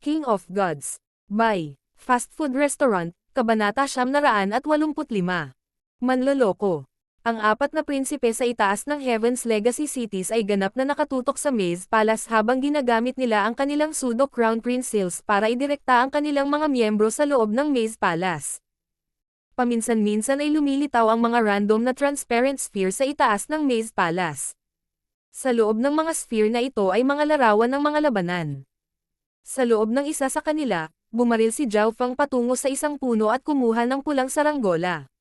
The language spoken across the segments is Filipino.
King of Gods. By Fast Food Restaurant, Kabanata 985. Manloloko. Ang apat na prinsipe sa itaas ng Heaven's Legacy Cities ay ganap na nakatutok sa Maze Palace habang ginagamit nila ang kanilang pseudo Crown Prince Seals para idirekta ang kanilang mga miyembro sa loob ng Maze Palace. Paminsan-minsan ay lumilitaw ang mga random na transparent sphere sa itaas ng Maze Palace. Sa loob ng mga sphere na ito ay mga larawan ng mga labanan. Sa loob ng isa sa kanila, bumaril si Zhao Feng patungo sa isang puno at kumuha ng pulang saranggola.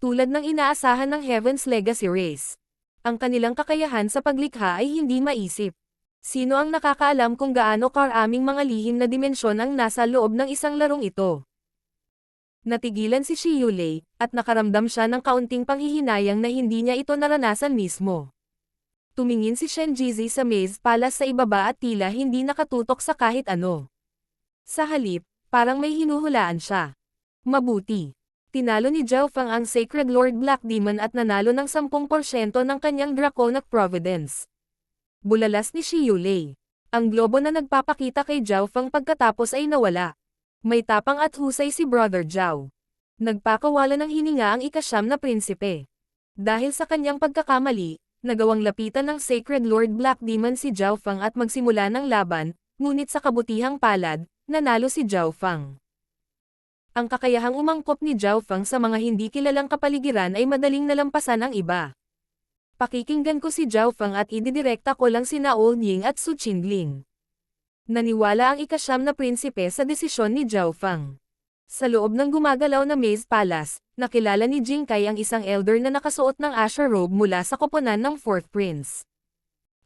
Tulad ng inaasahan ng Heaven's Legacy Race, ang kanilang kakayahan sa paglikha ay hindi maisip. Sino ang nakakaalam kung gaano karaming mga lihim na dimensyon ang nasa loob ng isang larong ito? Natigilan si Shi Yulei, at nakaramdam siya ng kaunting panghihinayang na hindi niya ito naranasan mismo. Tumingin si Shen Jizi sa Maze Palace sa ibaba at tila hindi nakatutok sa kahit ano. Sa halip, parang may hinuhulaan siya. Mabuti. Tinalo ni Zhao Feng ang Sacred Lord Black Demon at nanalo ng 10% ng kanyang Draconic Providence. Bulalas ni Shi Yulei. Ang globo na nagpapakita kay Zhao Feng pagkatapos ay nawala. May tapang at husay si Brother Zhao. Nagpakawala ng hininga ang ikasyam na prinsipe. Dahil sa kanyang pagkakamali, nagawang lapitan ng Sacred Lord Black Demon si Zhao Feng at magsimula ng laban, ngunit sa kabutihang palad, nanalo si Zhao Feng. Ang kakayahang umangkop ni Zhao Feng sa mga hindi kilalang kapaligiran ay madaling nalampasan ang iba. Pakikinggan ko si Zhao Feng at ididirekta ko lang sina Old Ying at Su Qingling. Naniwala ang ikasyam na prinsipe sa desisyon ni Zhao Feng. Sa loob ng gumagalaw na Maze Palace, nakilala ni Jing Kai ang isang elder na nakasuot ng Asher robe mula sa koponan ng 4th Prince.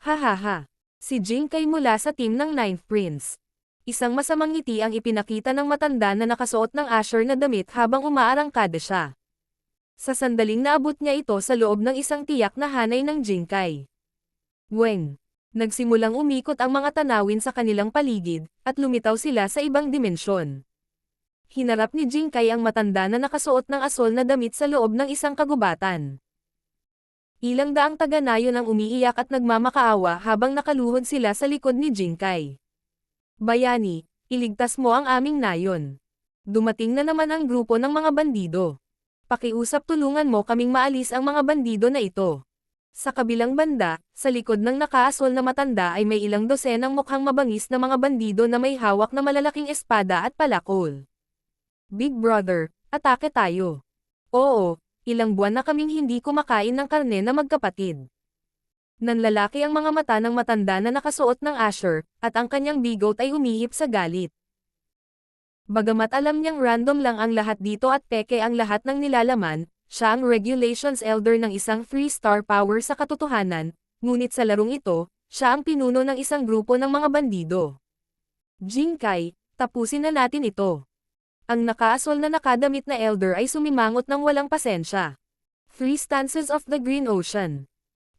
Hahaha. Si Jing Kai mula sa team ng 9th Prince. Isang masamang ngiti ang ipinakita ng matanda na nakasuot ng Asher na damit habang umaarangkada siya. Sa sandaling naabot niya ito sa loob ng isang tiyak na hanay ng Jing Kai. Weng. Nagsimulang umikot ang mga tanawin sa kanilang paligid, at lumitaw sila sa ibang dimensyon. Hinarap ni Jing Kai ang matanda na nakasuot ng asol na damit sa loob ng isang kagubatan. Ilang daang taga-nayon ang umiiyak at nagmamakaawa habang nakaluhod sila sa likod ni Jing Kai. Bayani, iligtas mo ang aming nayon. Dumating na naman ang grupo ng mga bandido. Pakiusap tulungan mo kaming maalis ang mga bandido na ito. Sa kabilang banda, sa likod ng nakaasol na matanda ay may ilang dosenang mukhang mabangis na mga bandido na may hawak na malalaking espada at palakol. Big Brother, atake tayo. Oo, ilang buwan na kaming hindi kumakain ng karne na magkapatid. Nanlalaki ang mga mata ng matanda na nakasuot ng Asher, at ang kanyang bigot ay umihip sa galit. Bagamat alam niyang random lang ang lahat dito at peke ang lahat ng nilalaman, siya ang Regulations Elder ng isang 3-star power sa katotohanan, ngunit sa larong ito, siya ang pinuno ng isang grupo ng mga bandido. Jing Kai, tapusin na natin ito. Ang nakaasol na nakadamit na Elder ay sumimangot ng walang pasensya. 3 stances of the Green Ocean.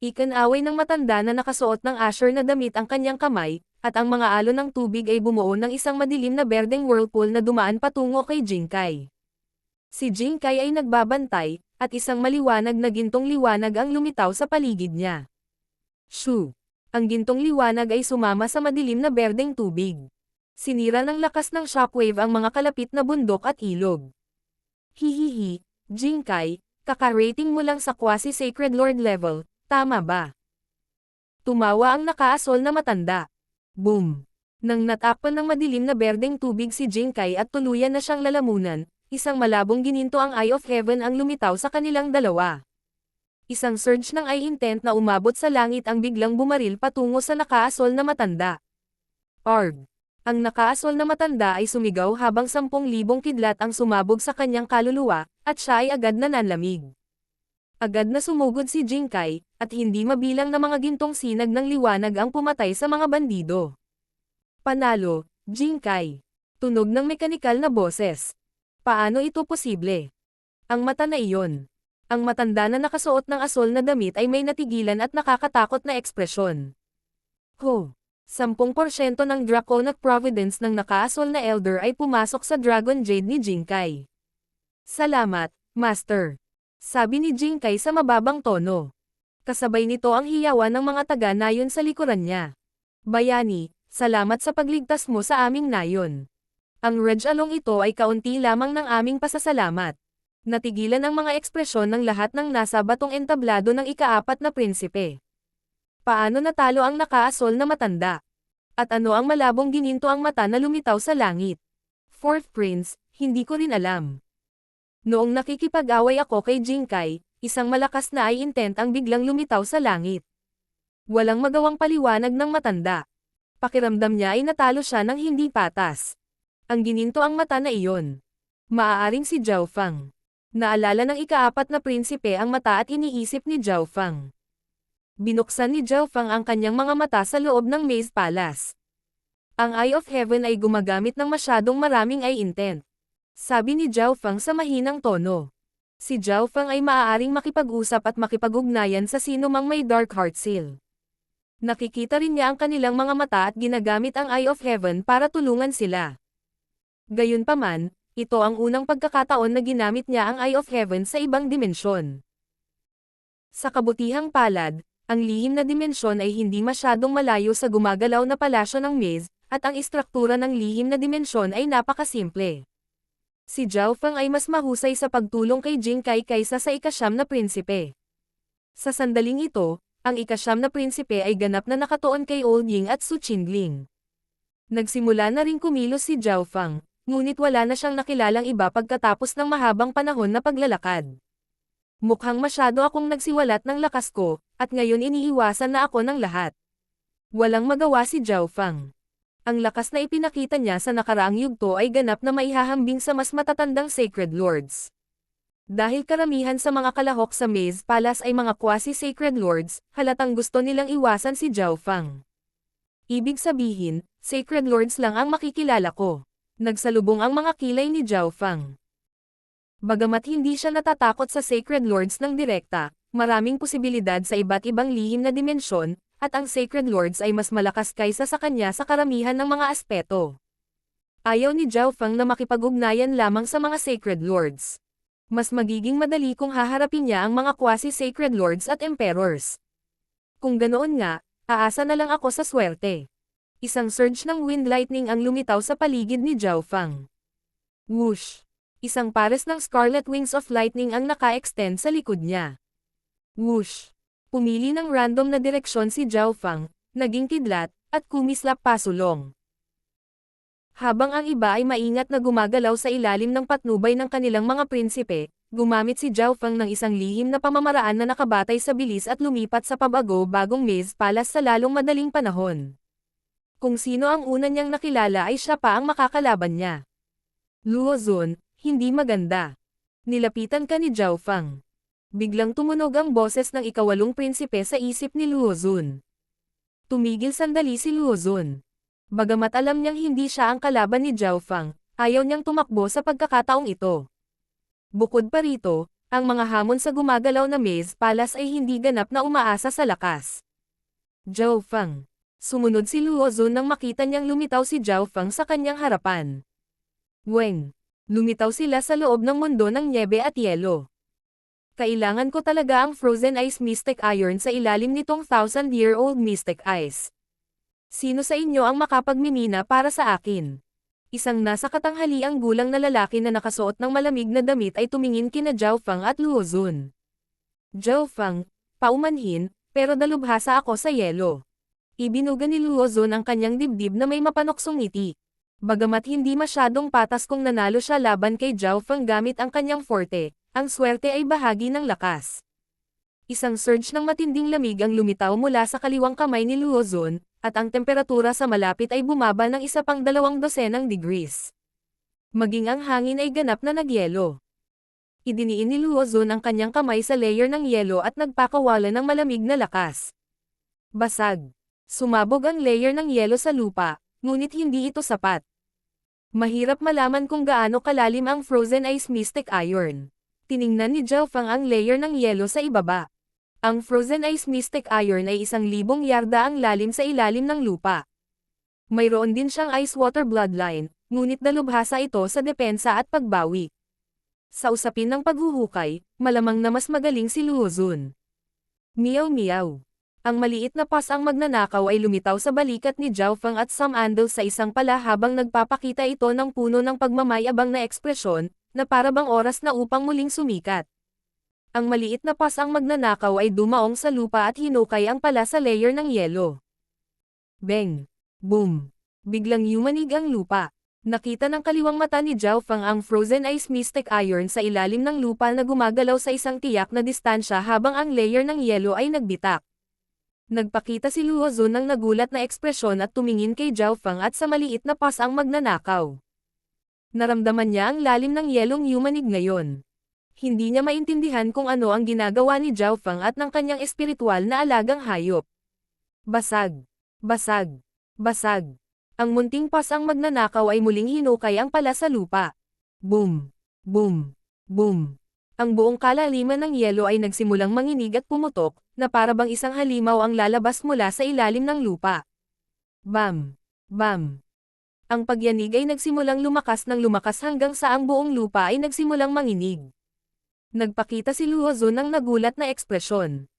Ikan-away ng matanda na nakasuot ng Asher na damit ang kanyang kamay, at ang mga alon ng tubig ay bumuo ng isang madilim na berdeng whirlpool na dumaan patungo kay Jing Kai. Si Jing Kai ay nagbabantay, at isang maliwanag na gintong liwanag ang lumitaw sa paligid niya. Shoo! Ang gintong liwanag ay sumama sa madilim na berdeng tubig. Sinira ng lakas ng shockwave ang mga kalapit na bundok at ilog. Hihihi, Jing Kai, kaka-rating mo lang sa quasi-sacred lord level. Tama ba? Tumawa ang nakaasol na matanda. Boom! Nang natakpan ng madilim na berdeng tubig si Jing Kai at tuluyan na siyang lalamunan, isang malabong gininto ang Eye of Heaven ang lumitaw sa kanilang dalawa. Isang surge ng eye intent na umabot sa langit ang biglang bumaril patungo sa nakaasol na matanda. Arg! Ang nakaasol na matanda ay sumigaw habang 10,000 kidlat ang sumabog sa kanyang kaluluwa, at siya ay agad na nanlamig. Agad na sumugod si Jing Kai, at hindi mabilang na mga gintong sinag ng liwanag ang pumatay sa mga bandido. Panalo, Jing Kai. Tunog ng mekanikal na boses. Paano ito posible? Ang mata na iyon. Ang matanda na nakasuot ng asol na damit ay may natigilan at nakakatakot na ekspresyon. 10% ng Draconic Providence ng nakaasol na Elder ay pumasok sa Dragon Jade ni Jing Kai. Salamat, Master. Sabi ni Jing Kai sa mababang tono. Kasabay nito ang hiyawan ng mga taga-nayon sa likuran niya. Bayani, Salamat sa pagligtas mo sa aming nayon. Ang regalong ito ay kaunti lamang ng aming pasasalamat. Natigilan ang mga ekspresyon ng lahat ng nasa batong entablado ng ikaapat na prinsipe. Paano natalo ang nakaasol na matanda? At ano ang malabong gininto ang mata na lumitaw sa langit? Fourth Prince, hindi ko rin alam. Noong nakikipag-away ako kay Jinkai, isang malakas na intent ang biglang lumitaw sa langit. Walang magawang paliwanag ng matanda. Pakiramdam niya ay natalo siya ng hindi patas. Ang gininto ang mata na iyon. Maaaring si Zhao Fang. Naalala ng ikaapat na prinsipe ang mata at iniisip ni Zhao Fang. Binuksan ni Zhao Fang ang kanyang mga mata sa loob ng Maze Palace. Ang Eye of Heaven ay gumagamit ng masyadong maraming eye intent. Sabi ni Zhao Fang sa mahinang tono. Si Zhao Fang ay maaaring makipag-usap at makipag-ugnayan sa sino mang may Dark Heart Seal. Nakikita rin niya ang kanilang mga mata at ginagamit ang Eye of Heaven para tulungan sila. Gayunpaman, ito ang unang pagkakataon na ginamit niya ang Eye of Heaven sa ibang dimensyon. Sa kabutihang palad, ang lihim na dimensyon ay hindi masyadong malayo sa gumagalaw na palasyo ng maze, at ang istruktura ng lihim na dimensyon ay napakasimple. Si Zhao Fang ay mas mahusay sa pagtulong kay Jinkai kaysa sa ikasyam na prinsipe. Sa sandaling ito, ang ikasyam na prinsipe ay ganap na nakatuon kay Old Ying at Su Qingling. Nagsimula na ring kumilos si Zhao Fang, ngunit wala na siyang nakilalang iba pagkatapos ng mahabang panahon na paglalakad. Mukhang masyado akong nagsiwalat ng lakas ko, at ngayon iniiwasan na ako ng lahat. Walang magawa si Zhao Fang. Ang lakas na ipinakita niya sa nakaraang yugto ay ganap na maihahambing sa mas matatandang Sacred Lords. Dahil karamihan sa mga kalahok sa Maze Palace ay mga quasi-Sacred Lords, halatang gusto nilang iwasan si Zhao Fang. Ibig sabihin, Sacred Lords lang ang makikilala ko. Nagsalubong ang mga kilay ni Zhao Fang. Bagamat hindi siya natatakot sa Sacred Lords ng direkta, maraming posibilidad sa iba't ibang lihim na dimensyon, at ang Sacred Lords ay mas malakas kaysa sa kanya sa karamihan ng mga aspeto. Ayaw ni Zhao Fang na makipag-ugnayan lamang sa mga Sacred Lords. Mas magiging madali kung haharapin niya ang mga quasi-Sacred Lords at Emperors. Kung ganoon nga, aasa na lang ako sa swerte. Isang surge ng wind lightning ang lumitaw sa paligid ni Zhao Fang. Whoosh! Isang pares ng scarlet wings of lightning ang naka-extend sa likod niya. Whoosh! Pumili ng random na direksyon si Zhao Fang, naging kidlat, at kumislap pasulong. Habang ang iba ay maingat na gumagalaw sa ilalim ng patnubay ng kanilang mga prinsipe, gumamit si Zhao Fang ng isang lihim na pamamaraan na nakabatay sa bilis at lumipat sa pabago-bagong Maze Palace sa lalong madaling panahon. Kung sino ang una niyang nakilala ay siya pa ang makakalaban niya. Luo Zun, hindi maganda. Nilapitan ka ni Zhao Fang. Biglang tumunog ang boses ng ikawalong prinsipe sa isip ni Luo Zun. Tumigil sandali si Luo Zun. Bagamat alam niyang hindi siya ang kalaban ni Zhao Fang, ayaw niyang tumakbo sa pagkakataong ito. Bukod pa rito, ang mga hamon sa gumagalaw na Maze Palace ay hindi ganap na umaasa sa lakas. Zhao Fang. Sumunod si Luo Zun nang makita niyang lumitaw si Zhao Fang sa kanyang harapan. Weng. Lumitaw sila sa loob ng mundo ng nyebe at yelo. Kailangan ko talaga ang Frozen Ice Mystic Iron sa ilalim nitong 1,000-year-old Mystic Ice. Sino sa inyo ang makapagmimina para sa akin? Isang nasa katanghaliang gulang na lalaki na nakasuot ng malamig na damit ay tumingin kina Zhao Fang at Luo Zun. Zhao Fang, paumanhin, pero dalubhasa ako sa yelo. Ibinuga ni Luo Zun ang kanyang dibdib na may mapanoksong ngiti. Bagamat hindi masyadong patas kung nanalo siya laban kay Zhao Fang gamit ang kanyang forte, ang swerte ay bahagi ng lakas. Isang surge ng matinding lamig ang lumitaw mula sa kaliwang kamay ni Luo Zun, at ang temperatura sa malapit ay bumaba ng isa pang 2 dosenang degrees. Maging ang hangin ay ganap na nagyelo. Idiniin ni Luo Zun ang kanyang kamay sa layer ng yelo at nagpakawala ng malamig na lakas. Basag. Sumabog ang layer ng yelo sa lupa, ngunit hindi ito sapat. Mahirap malaman kung gaano kalalim ang Frozen Ice Mystic Iron. Tiningnan ni Zhao Fang ang layer ng yelo sa ibaba. Ang Frozen Ice Mystic Iron ay 1,000 yarda ang lalim sa ilalim ng lupa. Mayroon din siyang Ice Water Bloodline, ngunit dalubhasa ito sa depensa at pagbawi. Sa usapin ng paghuhukay, malamang na mas magaling si Luo Zun. Miyaw miyaw. Ang maliit na pas ang magnanakaw ay lumitaw sa balikat ni Zhao Feng at sumandal sa isang pala habang nagpapakita ito ng puno ng pagmamayabang na ekspresyon, na parabang oras na upang muling sumikat. Ang maliit na pas ang magnanakaw ay dumaong sa lupa at hinukay ang pala sa layer ng yelo. Bang! Boom! Biglang yumanig ang lupa. Nakita ng kaliwang mata ni Zhao Feng ang frozen ice mystic iron sa ilalim ng lupa na gumagalaw sa isang tiyak na distansya habang ang layer ng yelo ay nagbitak. Nagpakita si Luo Zun ng nagulat na ekspresyon at tumingin kay Zhao Feng at sa maliit na pas ang magnanakaw. Naramdaman niya ang lalim ng yelong yumanig ngayon. Hindi niya maintindihan kung ano ang ginagawa ni Zhao Feng at ng kanyang espiritual na alagang hayop. Basag! Basag! Basag! Ang munting pas ang magnanakaw ay muling hinukay ang pala sa lupa. Boom! Boom! Boom! Ang buong kalaliman ng yelo ay nagsimulang manginig at pumutok, na parabang isang halimaw ang lalabas mula sa ilalim ng lupa. Bam! Bam! Ang pagyanig ay nagsimulang lumakas ng lumakas hanggang sa ang buong lupa ay nagsimulang manginig. Nagpakita si Luo Zun ng nagulat na ekspresyon.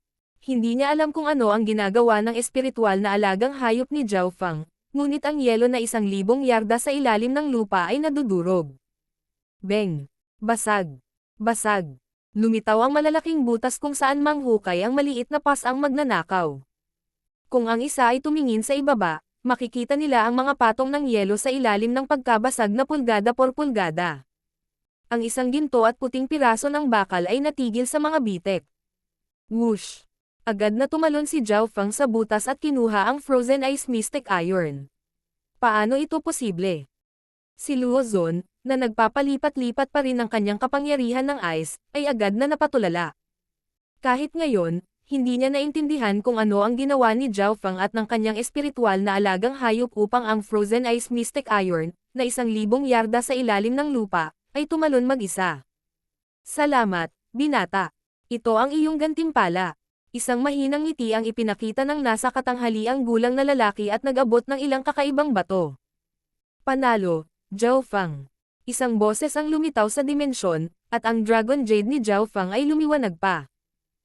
Hindi niya alam kung ano ang ginagawa ng espiritual na alagang hayop ni Zhao Feng, ngunit ang yelo na 1,000 yarda sa ilalim ng lupa ay nadudurog. Beng! Basag! Basag! Lumitaw ang malalaking butas kung saan manghukay ang maliit na pas ang magnanakaw. Kung ang isa ay tumingin sa ibaba, makikita nila ang mga patong ng yelo sa ilalim ng pagkabasag na pulgada por pulgada. Ang isang ginto at puting piraso ng bakal ay natigil sa mga bitek. Whoosh! Agad na tumalon si Zhao Feng sa butas at kinuha ang frozen ice mystic iron. Paano ito posible? Si Luo Zun, na nagpapalipat-lipat pa rin ng kanyang kapangyarihan ng ice, ay agad na napatulala. Kahit ngayon, hindi niya naintindihan kung ano ang ginawa ni Zhao Feng at ng kanyang espiritual na alagang hayop upang ang frozen ice mystic iron, na 1,000 yarda sa ilalim ng lupa, ay tumalon mag-isa. Salamat, binata. Ito ang iyong gantimpala. Isang mahinang ngiti ang ipinakita ng nasa katanghaliang gulang na lalaki at nag-abot ng ilang kakaibang bato. Panalo, Zhao Feng. Isang boses ang lumitaw sa dimensyon, at ang Dragon Jade ni Zhao Feng ay lumiwanag pa.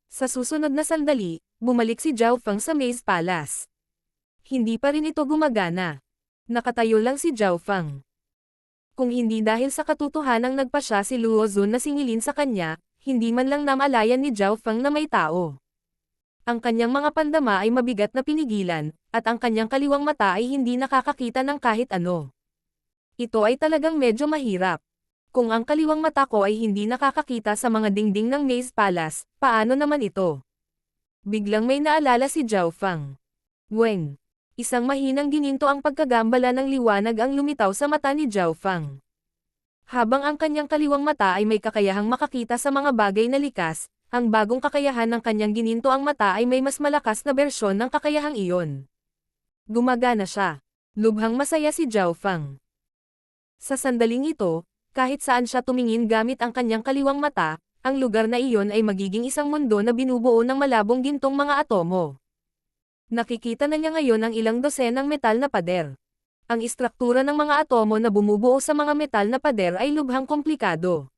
Sa susunod na sandali, bumalik si Zhao Feng sa Maze Palace. Hindi pa rin ito gumagana. Nakatayo lang si Zhao Feng. Kung hindi dahil sa katotohanang nagpasya si Luo Zun na singilin sa kanya, hindi man lang namalayan ni Zhao Feng na may tao. Ang kanyang mga pandama ay mabigat na pinigilan, at ang kanyang kaliwang mata ay hindi nakakakita ng kahit ano. Ito ay talagang medyo mahirap. Kung ang kaliwang mata ko ay hindi nakakakita sa mga dingding ng Maze Palace, paano naman ito? Biglang may naalala si Zhao Feng. Weng! Isang mahinang gininto ang pagkagambala ng liwanag ang lumitaw sa mata ni Zhao Feng. Habang ang kanyang kaliwang mata ay may kakayahang makakita sa mga bagay na likas, ang bagong kakayahan ng kanyang gininto ang mata ay may mas malakas na bersyon ng kakayahang iyon. Gumagana siya. Lubhang masaya si Zhao Feng. Sa sandaling ito, kahit saan siya tumingin gamit ang kanyang kaliwang mata, ang lugar na iyon ay magiging isang mundo na binubuo ng malabong gintong mga atomo. Nakikita na niya ngayon ang ilang dosenang metal na pader. Ang istruktura ng mga atomo na bumubuo sa mga metal na pader ay lubhang komplikado.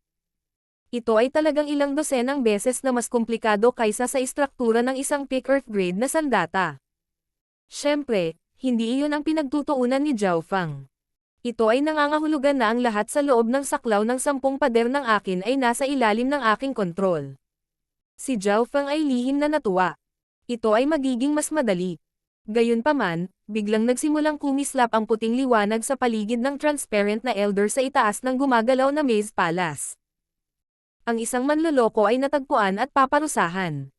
Ito ay talagang ilang dosenang beses na mas komplikado kaysa sa istruktura ng isang peak Earth grade na sandata. Siyempre, hindi iyon ang pinagtutuunan ni Zhao Feng. Ito ay nangangahulugan na ang lahat sa loob ng saklaw ng 10 pader ng akin ay nasa ilalim ng aking kontrol. Si Zhao Feng ay lihim na natuwa. Ito ay magiging mas madali. Gayunpaman, biglang nagsimulang kumislap ang puting liwanag sa paligid ng transparent na elder sa itaas ng gumagalaw na Maze Palace. Ang isang manloloko ay natagpuan at paparusahan.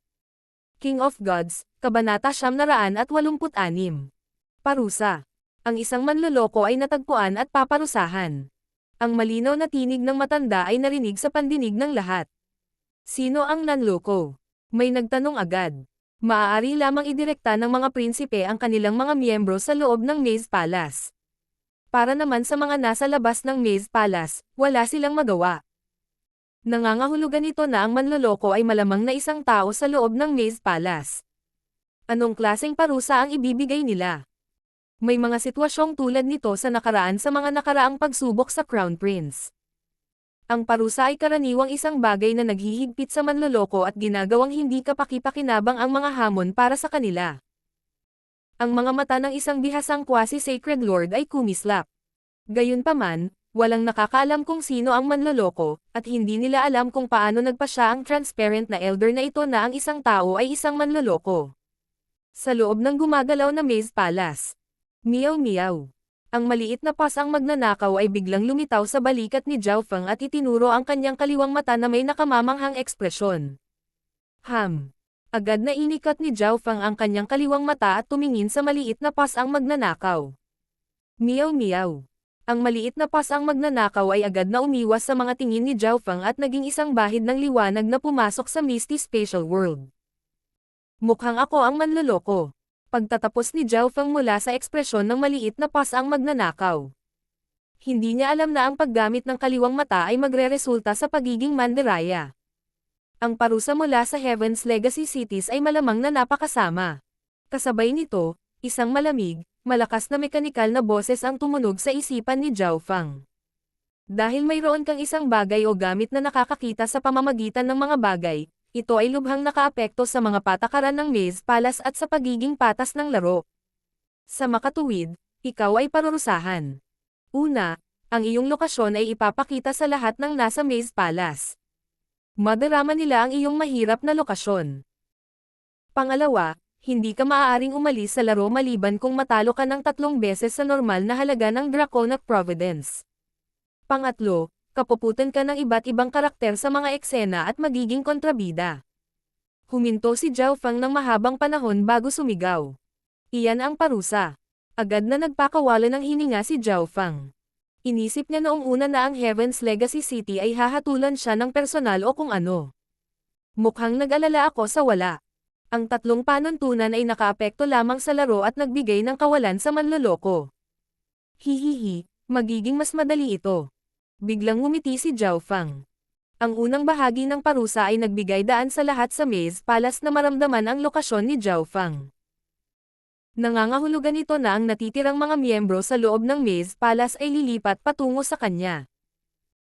King of Gods, Kabanata 986. Parusa. Ang isang manloloko ay natagpuan at paparusahan. Ang malinaw na tinig ng matanda ay narinig sa pandinig ng lahat. Sino ang nanloko? May nagtanong agad. Maaari lamang idirekta ng mga prinsipe ang kanilang mga miyembro sa loob ng Maze Palace. Para naman sa mga nasa labas ng Maze Palace, wala silang magawa. Nangangahulugan ito na ang manloloko ay malamang na isang tao sa loob ng Maze Palace. Anong klaseng parusa ang ibibigay nila? May mga sitwasyong tulad nito sa nakaraan sa mga nakaraang pagsubok sa Crown Prince. Ang parusa ay karaniwang isang bagay na naghihigpit sa manloloko at ginagawang hindi kapaki-pakinabang ang mga hamon para sa kanila. Ang mga mata ng isang bihasang quasi-sacred lord ay kumislap. Gayunpaman, walang nakakaalam kung sino ang manloloko, at hindi nila alam kung paano nagpasya ang transparent na elder na ito na ang isang tao ay isang manloloko. Sa loob ng gumagalaw na Maze Palace. Meow meow. Ang maliit na pas ang magnanakaw ay biglang lumitaw sa balikat ni Zhao Feng at itinuro ang kanyang kaliwang mata na may nakamamanghang ekspresyon. Agad na inikat ni Zhao Feng ang kanyang kaliwang mata at tumingin sa maliit na pas ang magnanakaw. Meow meow. Ang maliit na pas ang magnanakaw ay agad na umiwas sa mga tingin ni Zhao Feng at naging isang bahid ng liwanag na pumasok sa Misty Spatial World. Mukhang ako ang manloloko. Pagtatapos ni Zhao Feng mula sa ekspresyon ng maliit na pas ang magnanakaw. Hindi niya alam na ang paggamit ng kaliwang mata ay magreresulta sa pagiging mandiraya. Ang parusa mula sa Heaven's Legacy Cities ay malamang na napakasama. Kasabay nito, isang malamig, malakas na mekanikal na boses ang tumunog sa isipan ni Zhao Feng. Dahil mayroon kang isang bagay o gamit na nakakakita sa pamamagitan ng mga bagay, ito ay lubhang nakaapekto sa mga patakaran ng Maze Palace at sa pagiging patas ng laro. Sa makatuwid, ikaw ay parurusahan. Una, ang iyong lokasyon ay ipapakita sa lahat ng nasa Maze Palace. Madarama nila ang iyong mahirap na lokasyon. Pangalawa, hindi ka maaaring umalis sa laro maliban kung matalo ka ng 3 beses sa normal na halaga ng Draconic Providence. Pangatlo, kapuputan ka ng iba't ibang karakter sa mga eksena at magiging kontrabida. Huminto si Zhao Feng ng mahabang panahon bago sumigaw. Iyan ang parusa. Agad na nagpakawala ng hininga si Zhao Feng. Inisip niya noong una na ang Heaven's Legacy City ay hahatulan siya ng personal o kung ano. Mukhang nag-alala ako sa wala. Ang 3 panuntunan ay nakaapekto lamang sa laro at nagbigay ng kawalan sa manloloko. Hihihi, magiging mas madali ito. Biglang ngumiti si Zhao Feng. Ang unang bahagi ng parusa ay nagbigay daan sa lahat sa Maze Palace na maramdaman ang lokasyon ni Zhao Feng. Nangangahulugan ito na ang natitirang mga miyembro sa loob ng Maze Palace ay lilipat patungo sa kanya.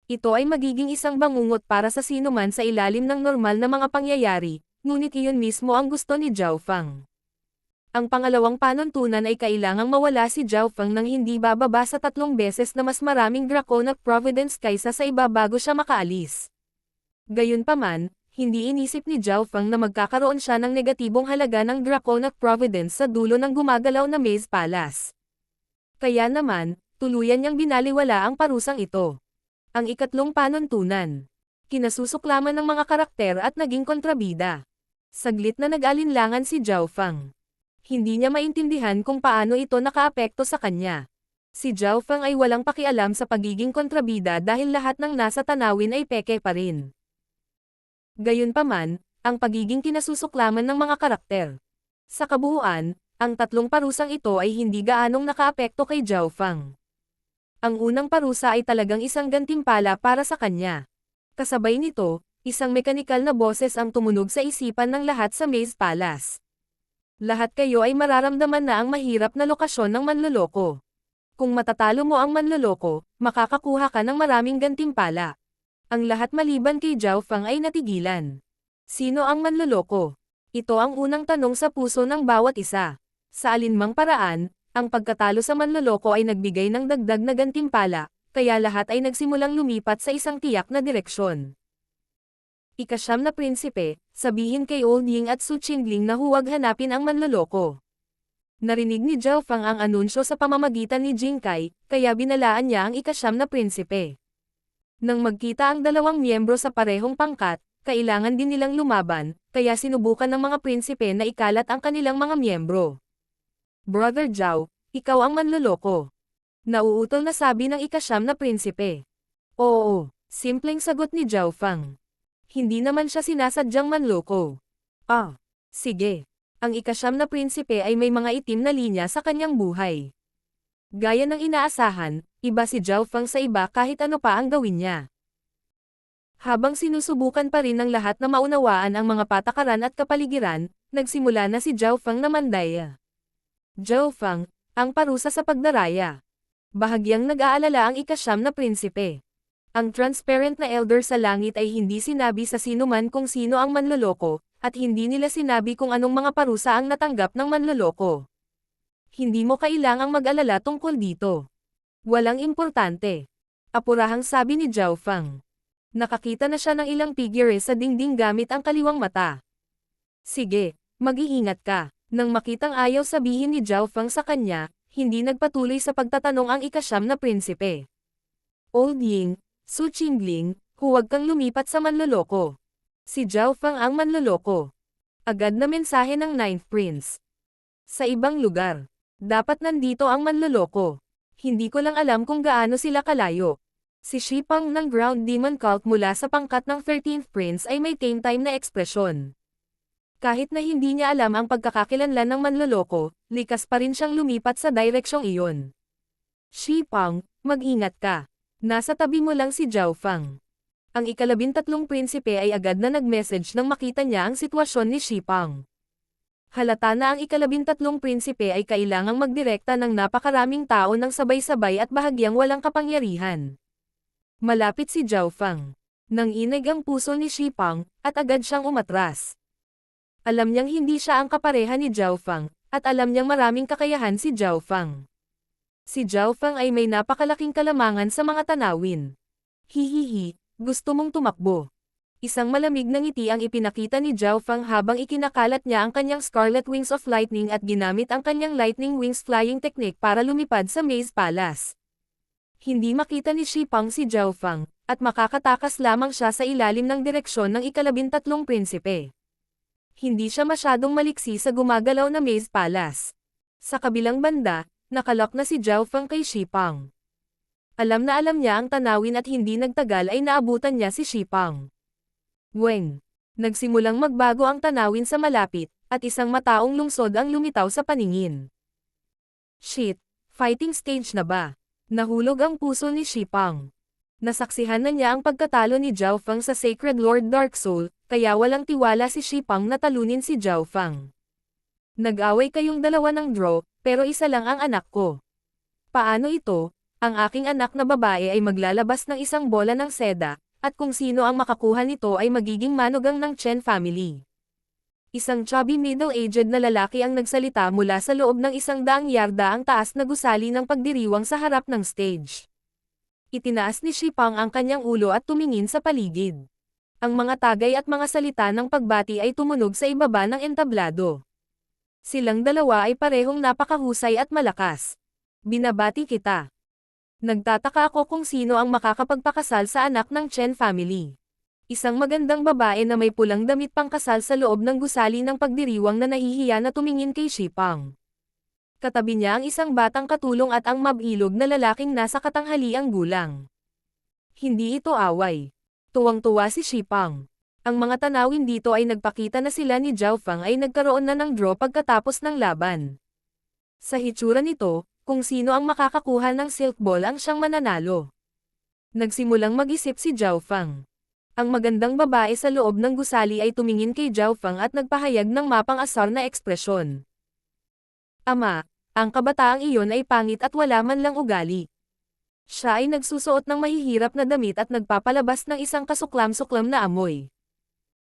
Ito ay magiging isang bangungot para sa sinuman sa ilalim ng normal na mga pangyayari, ngunit iyon mismo ang gusto ni Zhao Feng. Ang pangalawang panuntunan ay kailangang mawala si Zhao Feng nang hindi bababa sa 3 beses na mas maraming Draconic Providence kaysa sa iba bago siya makaalis. Gayunpaman, hindi inisip ni Zhao Feng na magkakaroon siya ng negatibong halaga ng Draconic Providence sa dulo ng gumagalaw na Maze Palace. Kaya naman, tuluyan niyang binaliwala ang parusang ito. Ang ikatlong panuntunan. Kinasusuklaman ng mga karakter at naging kontrabida. Saglit na nag-alinlangan si Zhao Feng. Hindi niya maintindihan kung paano ito nakaapekto sa kanya. Si Zhao Feng ay walang pakialam sa pagiging kontrabida dahil lahat ng nasa tanawin ay peke pa rin. Gayunpaman, ang pagiging kinasusuklaman ng mga karakter. Sa kabuuan, ang 3 parusang ito ay hindi gaanong nakaapekto kay Zhao Feng. Ang unang parusa ay talagang isang gantimpala para sa kanya. Kasabay nito, isang mekanikal na boses ang tumunog sa isipan ng lahat sa Maze Palace. Lahat kayo ay mararamdaman na ang mahirap na lokasyon ng manloloko. Kung matatalo mo ang manloloko, makakakuha ka ng maraming gantimpala. Ang lahat maliban kay Zhao Feng ay natigilan. Sino ang manloloko? Ito ang unang tanong sa puso ng bawat isa. Sa alinmang paraan, ang pagkatalo sa manloloko ay nagbigay ng dagdag na gantimpala, kaya lahat ay nagsimulang lumipat sa isang tiyak na direksyon. Ika-9 na prinsipe, sabihin kay Old Ying at Su Qingling na huwag hanapin ang manloloko. Narinig ni Zhao Feng ang anunsyo sa pamamagitan ni Jing Kai, kaya binalaan niya ang ika-9 na prinsipe. Nang magkita ang 2 miyembro sa parehong pangkat, kailangan din nilang lumaban, kaya sinubukan ng mga prinsipe na ikalat ang kanilang mga miyembro. Brother Zhao, ikaw ang manloloko. Nauutol na sabi ng ika-9 na prinsipe. Oo, simpleng sagot ni Zhao Feng. Hindi naman siya sinasadyang manloko. Sige. Ang ika-9 na prinsipe ay may mga itim na linya sa kanyang buhay. Gaya ng inaasahan, iba si Zhao Feng sa iba kahit ano pa ang gawin niya. Habang sinusubukan pa rin ng lahat na maunawaan ang mga patakaran at kapaligiran, nagsimula na si Zhao Feng na mandaya. Zhao Feng, ang parusa sa pagdaraya. Bahagyang nag-aalala ang ika-9 na prinsipe. Ang transparent na elder sa langit ay hindi sinabi sa sinuman kung sino ang manloloko, at hindi nila sinabi kung anong mga parusa ang natanggap ng manloloko. Hindi mo kailangang mag-alala tungkol dito. Walang importante. Apurahang sabi ni Zhao Feng. Nakakita na siya ng ilang figure sa dingding gamit ang kaliwang mata. Sige, mag-iingat ka. Nang makitang ayaw sabihin ni Zhao Feng sa kanya, hindi nagpatuloy sa pagtatanong ang ikasyam na prinsipe. Old Ying, Su Qingling, huwag kang lumipat sa manloloko. Si Zhao Feng ang manloloko. Agad na mensahe ng Ninth Prince. Sa ibang lugar. Dapat nandito ang manloloko. Hindi ko lang alam kung gaano sila kalayo. Si Shi Pang ng Ground Demon Cult mula sa pangkat ng 13th Prince ay may tame time na ekspresyon. Kahit na hindi niya alam ang pagkakakilanlan ng manloloko, likas pa rin siyang lumipat sa direksyong iyon. Shi Pang, mag-ingat ka. Nasa tabi mo lang si Zhao Feng. Ang ika-13 prinsipe ay agad na nag-message nang makita niya ang sitwasyon ni Shi Pang. Halata na ang ika-13 prinsipe ay kailangang magdirekta ng napakaraming tao ng sabay-sabay at bahagyang walang kapangyarihan. Malapit si Zhao Feng. Nang inig ang puso ni Shi Pang, at agad siyang umatras. Alam niyang hindi siya ang kapareha ni Zhao Feng, at alam niyang maraming kakayahan si Zhao Feng. Si Zhao Feng ay may napakalaking kalamangan sa mga tanawin. Hihihi, gusto mong tumakbo. Isang malamig na ngiti ang ipinakita ni Zhao Feng habang ikinakalat niya ang kanyang Scarlet Wings of Lightning at ginamit ang kanyang Lightning Wings Flying Technique para lumipad sa Maze Palace. Hindi makita ni Shi Pang si Zhao Feng, at makakatakas lamang siya sa ilalim ng direksyon ng ika-13 prinsipe. Hindi siya masyadong maliksi sa gumagalaw na Maze Palace. Sa kabilang banda, nakalok na si Zhao Feng kay Shi Pang. Alam na alam niya ang tanawin at hindi nagtagal ay naabutan niya si Shi Pang. Weng. Nagsimulang magbago ang tanawin sa malapit, at isang mataong lungsod ang lumitaw sa paningin. Shit, fighting stage na ba? Nahulog ang puso ni Shi Pang. Nasaksihan na niya ang pagkatalo ni Zhao Feng sa Sacred Lord Dark Soul, kaya walang tiwala si Shi Pang na talunin si Zhao Feng. Nag-away kayong dalawa ng draw, pero isa lang ang anak ko. Paano ito? Ang aking anak na babae ay maglalabas ng isang bola ng seda, at kung sino ang makakuha nito ay magiging manugang ng Chen family. Isang chubby middle-aged na lalaki ang nagsalita mula sa loob ng 100 yarda ang taas na gusali ng pagdiriwang sa harap ng stage. Itinaas ni Shi Pang ang kanyang ulo at tumingin sa paligid. Ang mga tagay at mga salita ng pagbati ay tumunog sa ibaba ng entablado. Silang dalawa ay parehong napakahusay at malakas. Binabati kita. Nagtataka ako kung sino ang makakapagpakasal sa anak ng Chen family. Isang magandang babae na may pulang damit pangkasal sa loob ng gusali ng pagdiriwang na nahihiya na tumingin kay Shi Pang. Katabi niya ang isang batang katulong at ang mabilog na lalaking nasa katanghaliang gulang. Hindi ito away. Tuwang-tuwa si Shi Pang. Ang mga tanawin dito ay nagpakita na sila ni Zhao Feng ay nagkaroon na ng draw pagkatapos ng laban. Sa hitsura nito, kung sino ang makakakuha ng silk ball ang siyang mananalo. Nagsimulang mag-isip si Zhao Feng. Ang magandang babae sa loob ng gusali ay tumingin kay Zhao Feng at nagpahayag ng mapang-asar na ekspresyon. Ama, ang kabataang iyon ay pangit at wala man lang ugali. Siya ay nagsusuot ng mahihirap na damit at nagpapalabas ng isang kasuklam-suklam na amoy.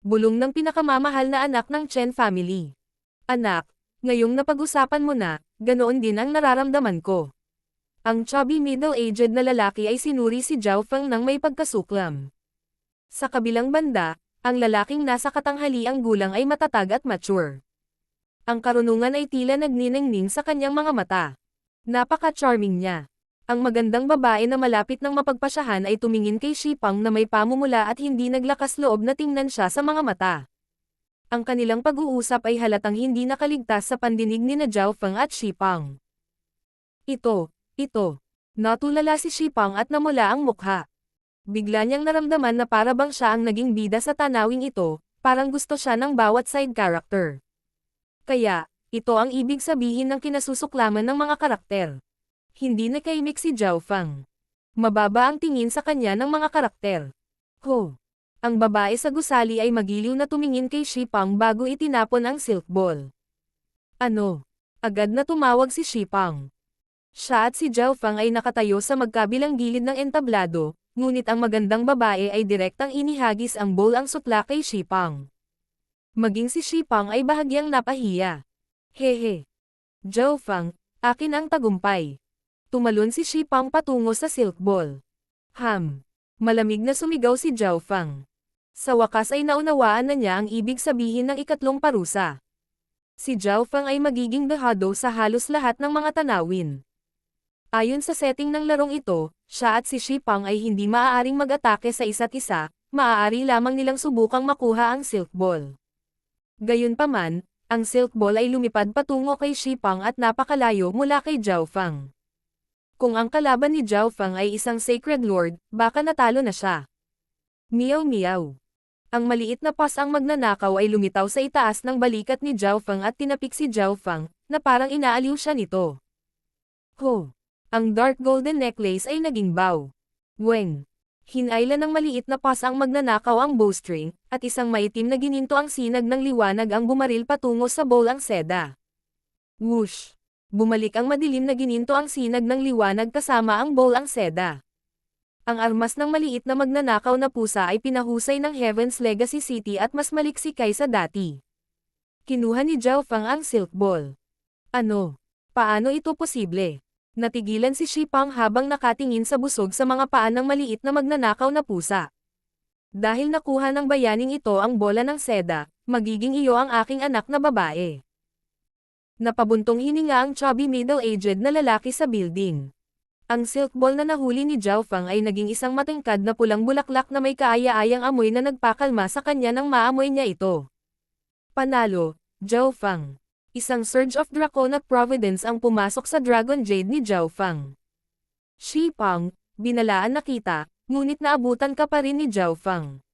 Bulong ng pinakamamahal na anak ng Chen family. Anak, ngayong napag-usapan mo na, ganoon din ang nararamdaman ko. Ang chubby middle-aged na lalaki ay sinuri si Zhao Feng ng may pagkasuklam. Sa kabilang banda, ang lalaking nasa katanghaliang gulang ay matatag at mature. Ang karunungan ay tila nagniningning sa kanyang mga mata. Napaka-charming niya. Ang magandang babae na malapit ng mapagpasyahan ay tumingin kay Shi Pang na may pamumula at hindi naglakas loob na tingnan siya sa mga mata. Ang kanilang pag-uusap ay halatang hindi nakaligtas sa pandinig ni na Zhao Feng at Shi Pang. Ito. Natulala si Shi Pang at namula ang mukha. Bigla niyang naramdaman na para bang siya ang naging bida sa tanawing ito, parang gusto siya ng bawat side character. Kaya, ito ang ibig sabihin ng kinasusuklaman ng mga karakter. Hindi nakaimik si Zhao Feng. Mababa ang tingin sa kanya ng mga karakter. Ho! Ang babae sa gusali ay magiliw na tumingin kay Shi Pang bago itinapon ang silk ball. Ano? Agad na tumawag si Shi Pang. Siya at si Zhao Feng ay nakatayo sa magkabilang gilid ng entablado, ngunit ang magandang babae ay direktang inihagis ang bowl ang sutla kay Shipang. Maging si Shipang ay bahagyang napahiya. Hehe. Zhao Fang, akin ang tagumpay. Tumalon si Shipang patungo sa silk ball. Malamig na sumigaw si Zhao Fang. Sa wakas ay naunawaan na niya ang ibig sabihin ng ikatlong parusa. Si Zhao Fang ay magiging dehado sa halos lahat ng mga tanawin. Ayon sa setting ng larong ito, siya at si Shipang ay hindi maaaring mag-atake sa isa't isa, maaari lamang nilang subukang makuha ang silk ball. Gayunpaman, ang silk ball ay lumipad patungo kay Shipang at napakalayo mula kay Zhao Fang. Kung ang kalaban ni Zhao Fang ay isang Sacred Lord, baka natalo na siya. Meow meow. Ang maliit na paws ang magnanakaw ay lumitaw sa itaas ng balikat ni Zhao Fang at tinapik si Zhao Fang, na parang inaaliw siya nito. Ho! Ang dark golden necklace ay naging bow. Weng! Hinayla ng maliit na paws ang magnanakaw ang bowstring, at isang maitim na gininto ang sinag ng liwanag ang bumaril patungo sa bowl ang seda. Whoosh! Bumalik ang madilim na gininto ang sinag ng liwanag kasama ang bowl ang seda. Ang armas ng maliit na magnanakaw na pusa ay pinahusay ng Heaven's Legacy City at mas maliksi kaysa dati. Kinuha ni Zhao Fang ang silk ball. Ano? Paano ito posible? Natigilan si Shipang habang nakatingin sa busog sa mga paan ng maliit na magnanakaw na pusa. Dahil nakuha ng bayaning ito ang bola ng seda, magiging iyo ang aking anak na babae. Napabuntong hininga ang chubby middle-aged na lalaki sa building. Ang silk ball na nahuli ni Zhao Fang ay naging isang matangkad na pulang bulaklak na may kaaya-ayang amoy na nagpakalma sa kanya nang maamoy niya ito. Panalo, Zhao Fang. Isang surge of draconic providence ang pumasok sa Dragon Jade ni Zhao Fang. Shipang, binalaan na kita, ngunit naabutan ka pa rin ni Zhao Fang.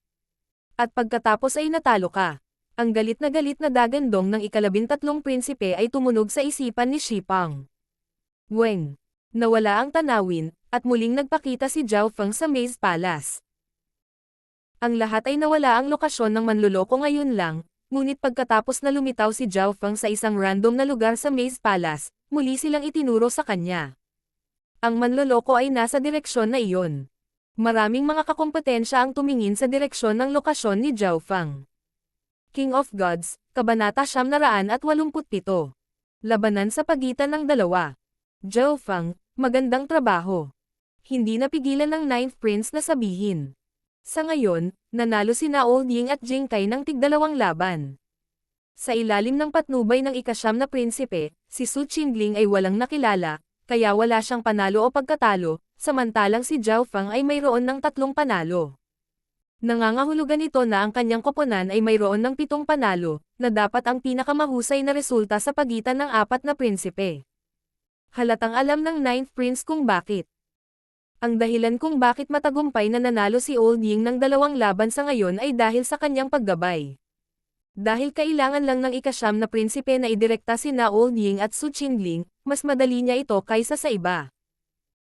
At pagkatapos ay natalo ka. Ang galit na dagandong ng ika-13 prinsipe ay tumunog sa isipan ni Shipang. Weng! Nawala ang tanawin, at muling nagpakita si Zhao Fang sa Maze Palace. Ang lahat ay nawala ang lokasyon ng manloloko ngayon lang, ngunit pagkatapos na lumitaw si Zhao Fang sa isang random na lugar sa Maze Palace, muli silang itinuro sa kanya. Ang manloloko ay nasa direksyon na iyon. Maraming mga kakompetensya ang tumingin sa direksyon ng lokasyon ni Zhao Fang. King of Gods, Kabanata 987. Labanan sa pagitan ng dalawa. Zhao Fang, magandang trabaho. Hindi napigilan ng Ninth Prince na sabihin. Sa ngayon, nanalo sina Old Ying at Jing Kai ng tig-2 laban. Sa ilalim ng patnubay ng ika-9 na prinsipe, si Su Qingling ay walang nakilala, kaya wala siyang panalo o pagkatalo, samantalang si Zhao Fang ay mayroon ng 3 panalo. Nangangahulugan ito na ang kanyang koponan ay mayroon ng 7 panalo, na dapat ang pinakamahusay na resulta sa pagitan ng 4 na prinsipe. Halatang alam ng Ninth Prince kung bakit. Ang dahilan kung bakit matagumpay na nanalo si Old Ying ng 2 laban sa ngayon ay dahil sa kanyang paggabay. Dahil kailangan lang ng ika-9 na prinsipe na idirekta sina Old Ying at Su Qingling, mas madali niya ito kaysa sa iba.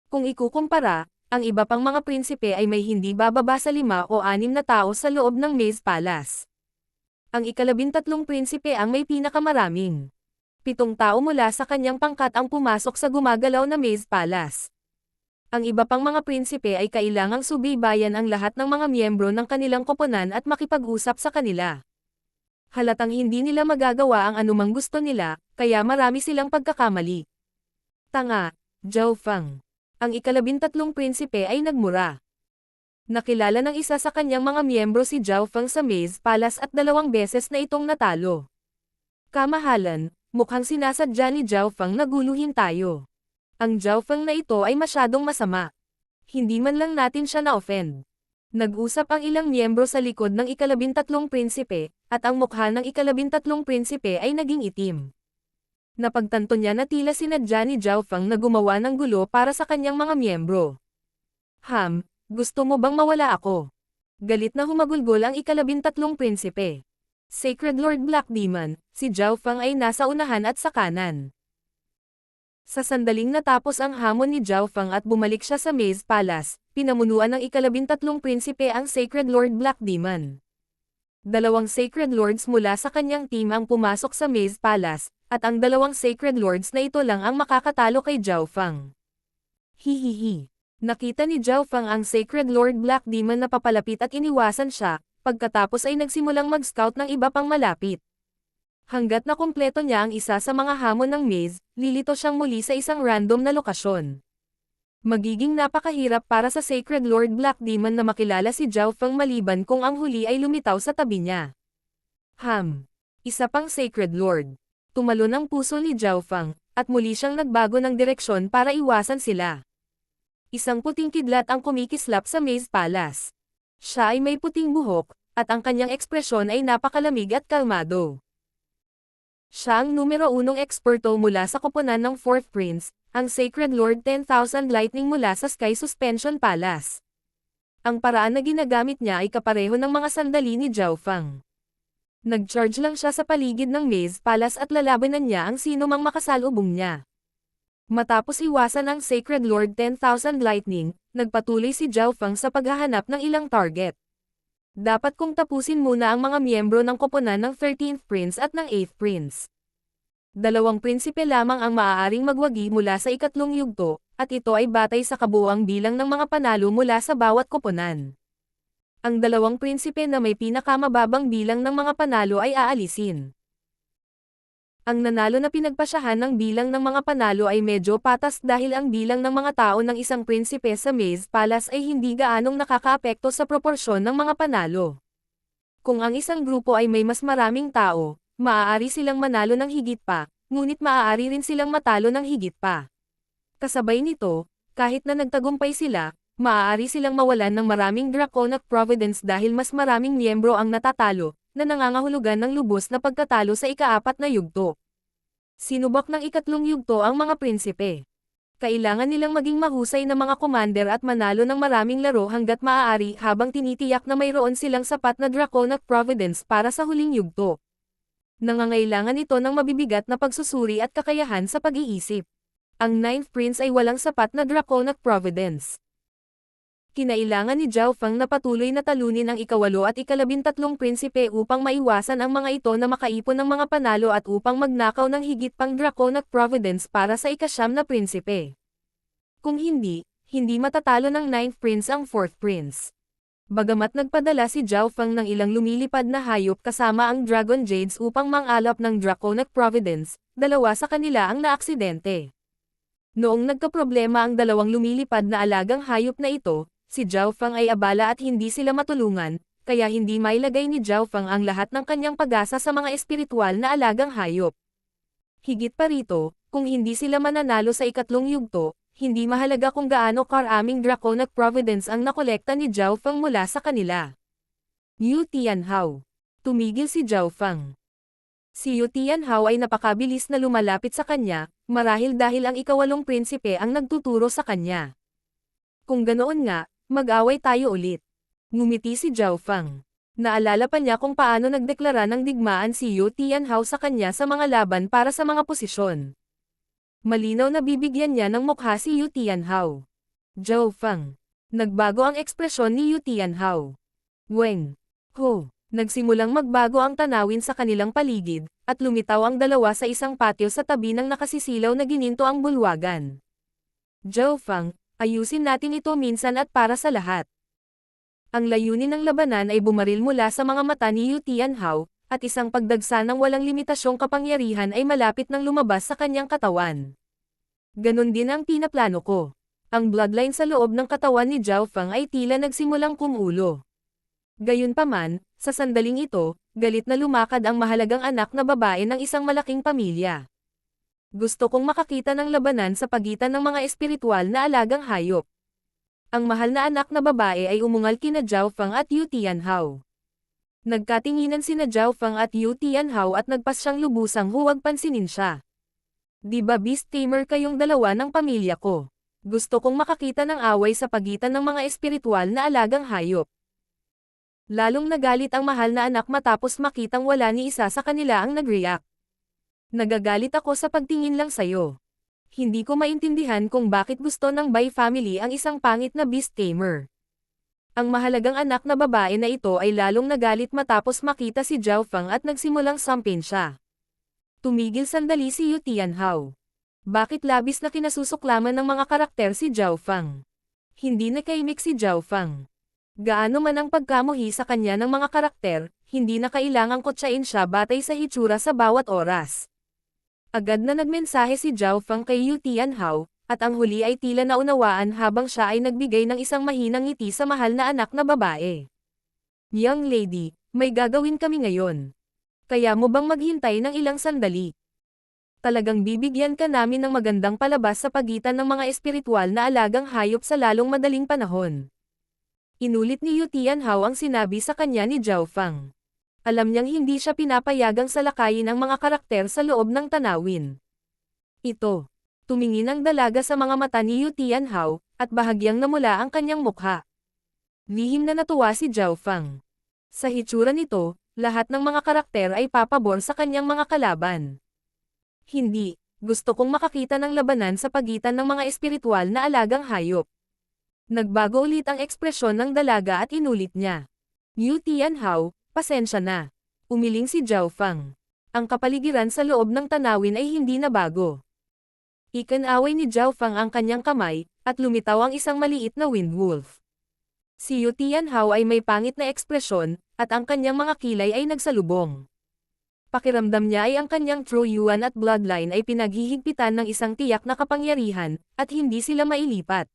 Kung ikukumpara, ang iba pang mga prinsipe ay may hindi bababa sa 5 o 6 na tao sa loob ng Maze Palace. Ang ika-13 prinsipe ang may pinakamaraming. 7 tao mula sa kanyang pangkat ang pumasok sa gumagalaw na Maze Palace. Ang iba pang mga prinsipe ay kailangang subaybayan ang lahat ng mga miyembro ng kanilang koponan at makipag-usap sa kanila. Halatang hindi nila magagawa ang anumang gusto nila, kaya marami silang pagkakamali. Tanga, Zhao Fang. Ang ika-13 prinsipe ay nagmura. Nakilala ng isa sa kanyang mga miyembro si Zhao Fang sa Maze Palace at 2 beses na itong natalo. Kamahalan, mukhang sinasadya ni Zhao Fang na guluhin tayo. Ang Zhao Fang na ito ay masyadong masama. Hindi man lang natin siya na-offend. Nag-usap ang ilang miyembro sa likod ng ika-13 prinsipe, at ang mukha ng ika-13 prinsipe ay naging itim. Napagtanto niya na tila sinadya ni Zhao Fang na gumawa ng gulo para sa kanyang mga miyembro. Gusto mo bang mawala ako? Galit na humagulgol ang ika-13 prinsipe. Sacred Lord Black Demon, si Zhao Fang ay nasa unahan at sa kanan. Sa sandaling natapos ang hamon ni Zhao Fang at bumalik siya sa Maze Palace, pinamunuan ng ika-13 prinsipe ang Sacred Lord Black Demon. 2 Sacred Lords mula sa kanyang team ang pumasok sa Maze Palace, at ang 2 Sacred Lords na ito lang ang makakatalo kay Zhao Fang. Hihihi. Nakita ni Zhao Fang ang Sacred Lord Black Demon na papalapit at iniwasan siya, pagkatapos ay nagsimulang mag-scout ng iba pang malapit. Hanggat nakumpleto niya ang isa sa mga hamon ng maze, lilito siyang muli sa isang random na lokasyon. Magiging napakahirap para sa Sacred Lord Black Demon na makilala si Zhao Fang maliban kung ang huli ay lumitaw sa tabi niya. Isa pang Sacred Lord. Tumalon ang puso ni Zhao Fang, at muli siyang nagbago ng direksyon para iwasan sila. Isang puting kidlat ang kumikislap sa Maze Palace. Siya ay may puting buhok, at ang kanyang ekspresyon ay napakalamig at kalmado. Siya ang numero 1 eksperto mula sa koponan ng 4th Prince, ang Sacred Lord 10,000 Lightning mula sa Sky Suspension Palace. Ang paraan na ginagamit niya ay kapareho ng mga sandali ni Zhao Fang. Nag-charge lang siya sa paligid ng Maze Palace at lalabanan niya ang sino mang makasalubong niya. Matapos iwasan ang Sacred Lord 10,000 Lightning, nagpatuloy si Zhao Fang sa paghahanap ng ilang target. Dapat kong tapusin muna ang mga miyembro ng koponan ng 13th Prince at ng 8th Prince. 2 prinsipe lamang ang maaaring magwagi mula sa ikatlong yugto, at ito ay batay sa kabuuang bilang ng mga panalo mula sa bawat koponan. Ang 2 prinsipe na may pinakamababang bilang ng mga panalo ay aalisin. Ang nanalo na pinagpasyahan ng bilang ng mga panalo ay medyo patas dahil ang bilang ng mga tao ng isang prinsipe sa Maze Palace ay hindi gaanong nakakaapekto sa proporsyon ng mga panalo. Kung ang isang grupo ay may mas maraming tao, maaari silang manalo ng higit pa, ngunit maaari rin silang matalo ng higit pa. Kasabay nito, kahit na nagtagumpay sila, maaari silang mawalan ng maraming Draconic Providence dahil mas maraming miyembro ang natatalo, na nangangahulugan ng lubos na pagkatalo sa ika-4 na yugto. Sinubok ng ikatlong yugto ang mga prinsipe. Kailangan nilang maging mahusay na mga commander at manalo ng maraming laro hanggat maaari habang tinitiyak na mayroon silang sapat na Draconic Providence para sa huling yugto. Nangangailangan ito ng mabibigat na pagsusuri at kakayahan sa pag-iisip. Ang 9th Prince ay walang sapat na Draconic Providence. Kinailangan ni Zhao Fang na patuloy na talunin ang ika-8 at ika-13 prinsipe upang maiwasan ang mga ito na makaipon ng mga panalo at upang magnakaw ng higit pang Draconic Providence para sa ika-9 na prinsipe. Kung hindi, hindi matatalo ng 9th Prince ang 4th Prince. Bagamat nagpadala si Zhao Fang ng ilang lumilipad na hayop kasama ang Dragon Jades upang mangalap ng Draconic Providence, 2 sa kanila ang naaksidente. Noong nagkaproblema ang 2 lumilipad na alagang hayop na ito, si Zhao Fang ay abala at hindi sila matulungan, kaya hindi mailagay ni Zhao Fang ang lahat ng kanyang pag-asa sa mga espiritual na alagang hayop. Higit pa rito, kung hindi sila mananalo sa ikatlong yugto, hindi mahalaga kung gaano karaming Draconic Providence ang nakolekta ni Zhao Fang mula sa kanila. Yu Tianhao. Tumigil si Zhao Fang. Si Yu Tianhao ay napakabilis na lumalapit sa kanya, marahil dahil ang ika-8 prinsipe ang nagtuturo sa kanya. Kung ganoon nga, mag-away tayo ulit. Ngumiti si Zhao Fang. Naalala pa niya kung paano nagdeklara ng digmaan si Yu Tianhao sa kanya sa mga laban para sa mga posisyon. Malinaw na bibigyan niya ng mukha si Yu Tianhao. Zhao Fang. Nagbago ang ekspresyon ni Yu Tianhao. Weng. Ho. Nagsimulang magbago ang tanawin sa kanilang paligid, at lumitaw ang 2 sa isang patio sa tabi ng nakasisilaw na gininto ang bulwagan. Zhao Fang, ayusin natin ito minsan at para sa lahat. Ang layunin ng labanan ay bumaril mula sa mga mata ni Yu Tianhao, at isang pagdagsa ng walang limitasyong kapangyarihan ay malapit nang lumabas sa kanyang katawan. Ganon din ang pinaplano ko. Ang bloodline sa loob ng katawan ni Zhao Fang ay tila nagsimulang kumulo. Gayunpaman, sa sandaling ito, galit na lumakad ang mahalagang anak na babae ng isang malaking pamilya. Gusto kong makakita ng labanan sa pagitan ng mga espiritual na alagang hayop. Ang mahal na anak na babae ay umungal kina Zhao Fang at Yu Tianhao. Nagkatinginan sina Zhao Fang at Yu Tianhao at nagpas siyang lubusang huwag pansinin siya. Di ba beast tamer kayong 2 ng pamilya ko? Gusto kong makakita ng away sa pagitan ng mga espiritual na alagang hayop. Lalong nagalit ang mahal na anak matapos makitang wala ni isa sa kanila ang nag-react. Nagagalit ako sa pagtingin lang sayo. Hindi ko maintindihan kung bakit gusto ng Bai family ang isang pangit na beast tamer. Ang mahalagang anak na babae na ito ay lalong nagalit matapos makita si Zhao Fang at nagsimulang sampin siya. Tumigil sandali si Yu Tianhao. Bakit labis na kinasusuklaman ng mga karakter si Zhao Fang? Hindi nakaimik si Zhao Fang. Gaano man ang pagkamuhi sa kanya ng mga karakter, hindi na kailangang kotsain siya batay sa hitsura sa bawat oras. Agad na nagmensahe si Zhao Fang kay Yu Tianhao, at ang huli ay tila naunawaan habang siya ay nagbigay ng isang mahinang ngiti sa mahal na anak na babae. Young lady, may gagawin kami ngayon. Kaya mo bang maghintay ng ilang sandali? Talagang bibigyan ka namin ng magandang palabas sa pagitan ng mga espiritual na alagang hayop sa lalong madaling panahon. Inulit ni Yu Tianhao ang sinabi sa kanya ni Zhao Fang. Alam niyang hindi siya pinapayagang salakayin ang mga karakter sa loob ng tanawin. Ito. Tumingin ang dalaga sa mga mata ni Yu Tianhao, at bahagyang namula ang kanyang mukha. Lihim na natuwa si Zhao Fang. Sa hitsura nito, lahat ng mga karakter ay papabor sa kanyang mga kalaban. Hindi, gusto kong makakita ng labanan sa pagitan ng mga espiritual na alagang hayop. Nagbago ulit ang ekspresyon ng dalaga at inulit niya. Yu Tianhao, pasensya na. Umiling si Zhao Fang. Ang kapaligiran sa loob ng tanawin ay hindi na bago. Ikinaway ni Zhao Fang ang kanyang kamay, at lumitaw ang isang maliit na windwolf. Si Yu Tianhao ay may pangit na ekspresyon, at ang kanyang mga kilay ay nagsalubong. Pakiramdam niya ay ang kanyang true yuan at bloodline ay pinaghihigpitan ng isang tiyak na kapangyarihan, at hindi sila mailipat.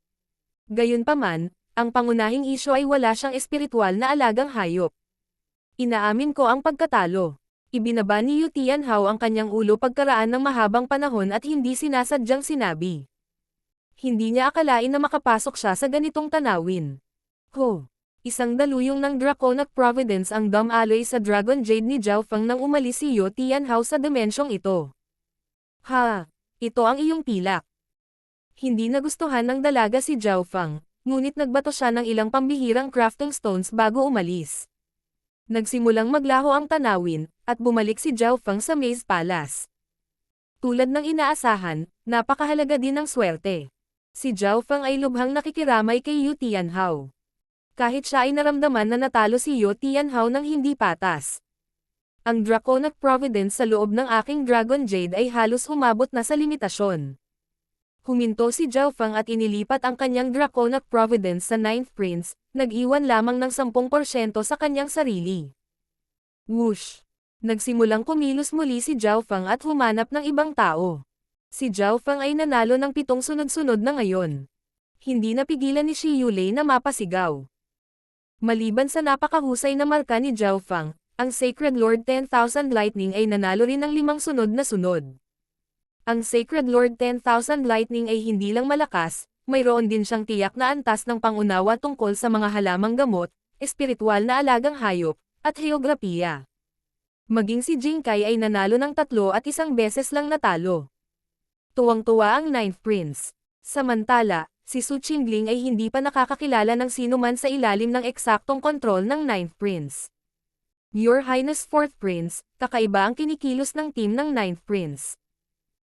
Gayunpaman, ang pangunahing isyo ay wala siyang espiritual na alagang hayop. Inaamin ko ang pagkatalo. Ibinaba ni Yu Tianhao ang kanyang ulo pagkaraan ng mahabang panahon at hindi sinasadyang sinabi. Hindi niya akalain na makapasok siya sa ganitong tanawin. Isang daluyong ng Draconic Providence ang dumaloy sa Dragon Jade ni Zhao Fang nang umalis si Yu Tianhao sa dimensyong ito. Ito ang iyong pilak. Hindi nagustuhan ng dalaga si Zhao Fang, ngunit nagbato siya ng ilang pambihirang crafting stones bago umalis. Nagsimulang maglaho ang tanawin, at bumalik si Zhao Fang sa Maze Palace. Tulad ng inaasahan, napakahalaga din ng swerte. Si Zhao Fang ay lubhang nakikiramay kay Yu Tianhao. Kahit siya ay naramdaman na natalo si Yu Tianhao ng hindi patas. Ang Draconic Providence sa loob ng aking Dragon Jade ay halos humabot na sa limitasyon. Huminto si Zhao Fang at inilipat ang kanyang Draconic Providence sa 9th Prince, nag-iwan lamang ng 10% sa kanyang sarili. Whoosh! Nagsimulang kumilos muli si Zhao Fang at humanap ng ibang tao. Si Zhao Fang ay nanalo ng 7 sunod-sunod na ngayon. Hindi napigilan ni Shi Yulei na mapasigaw. Maliban sa napakahusay na marka ni Zhao Fang, ang Sacred Lord 10,000 Lightning ay nanalo rin ng 5 sunod na sunod. Ang Sacred Lord 10,000 Lightning ay hindi lang malakas, mayroon din siyang tiyak na antas ng pangunawa tungkol sa mga halamang gamot, espiritual na alagang hayop, at heograpiya. Maging si Jing Kai ay nanalo ng 3 at isang beses lang natalo. Tuwang-tuwa ang 9th Prince. Samantala, si Su Qingling ay hindi pa nakakakilala ng sino man sa ilalim ng eksaktong kontrol ng 9th Prince. Your Highness 4th Prince, kakaiba ang kinikilos ng team ng 9th Prince.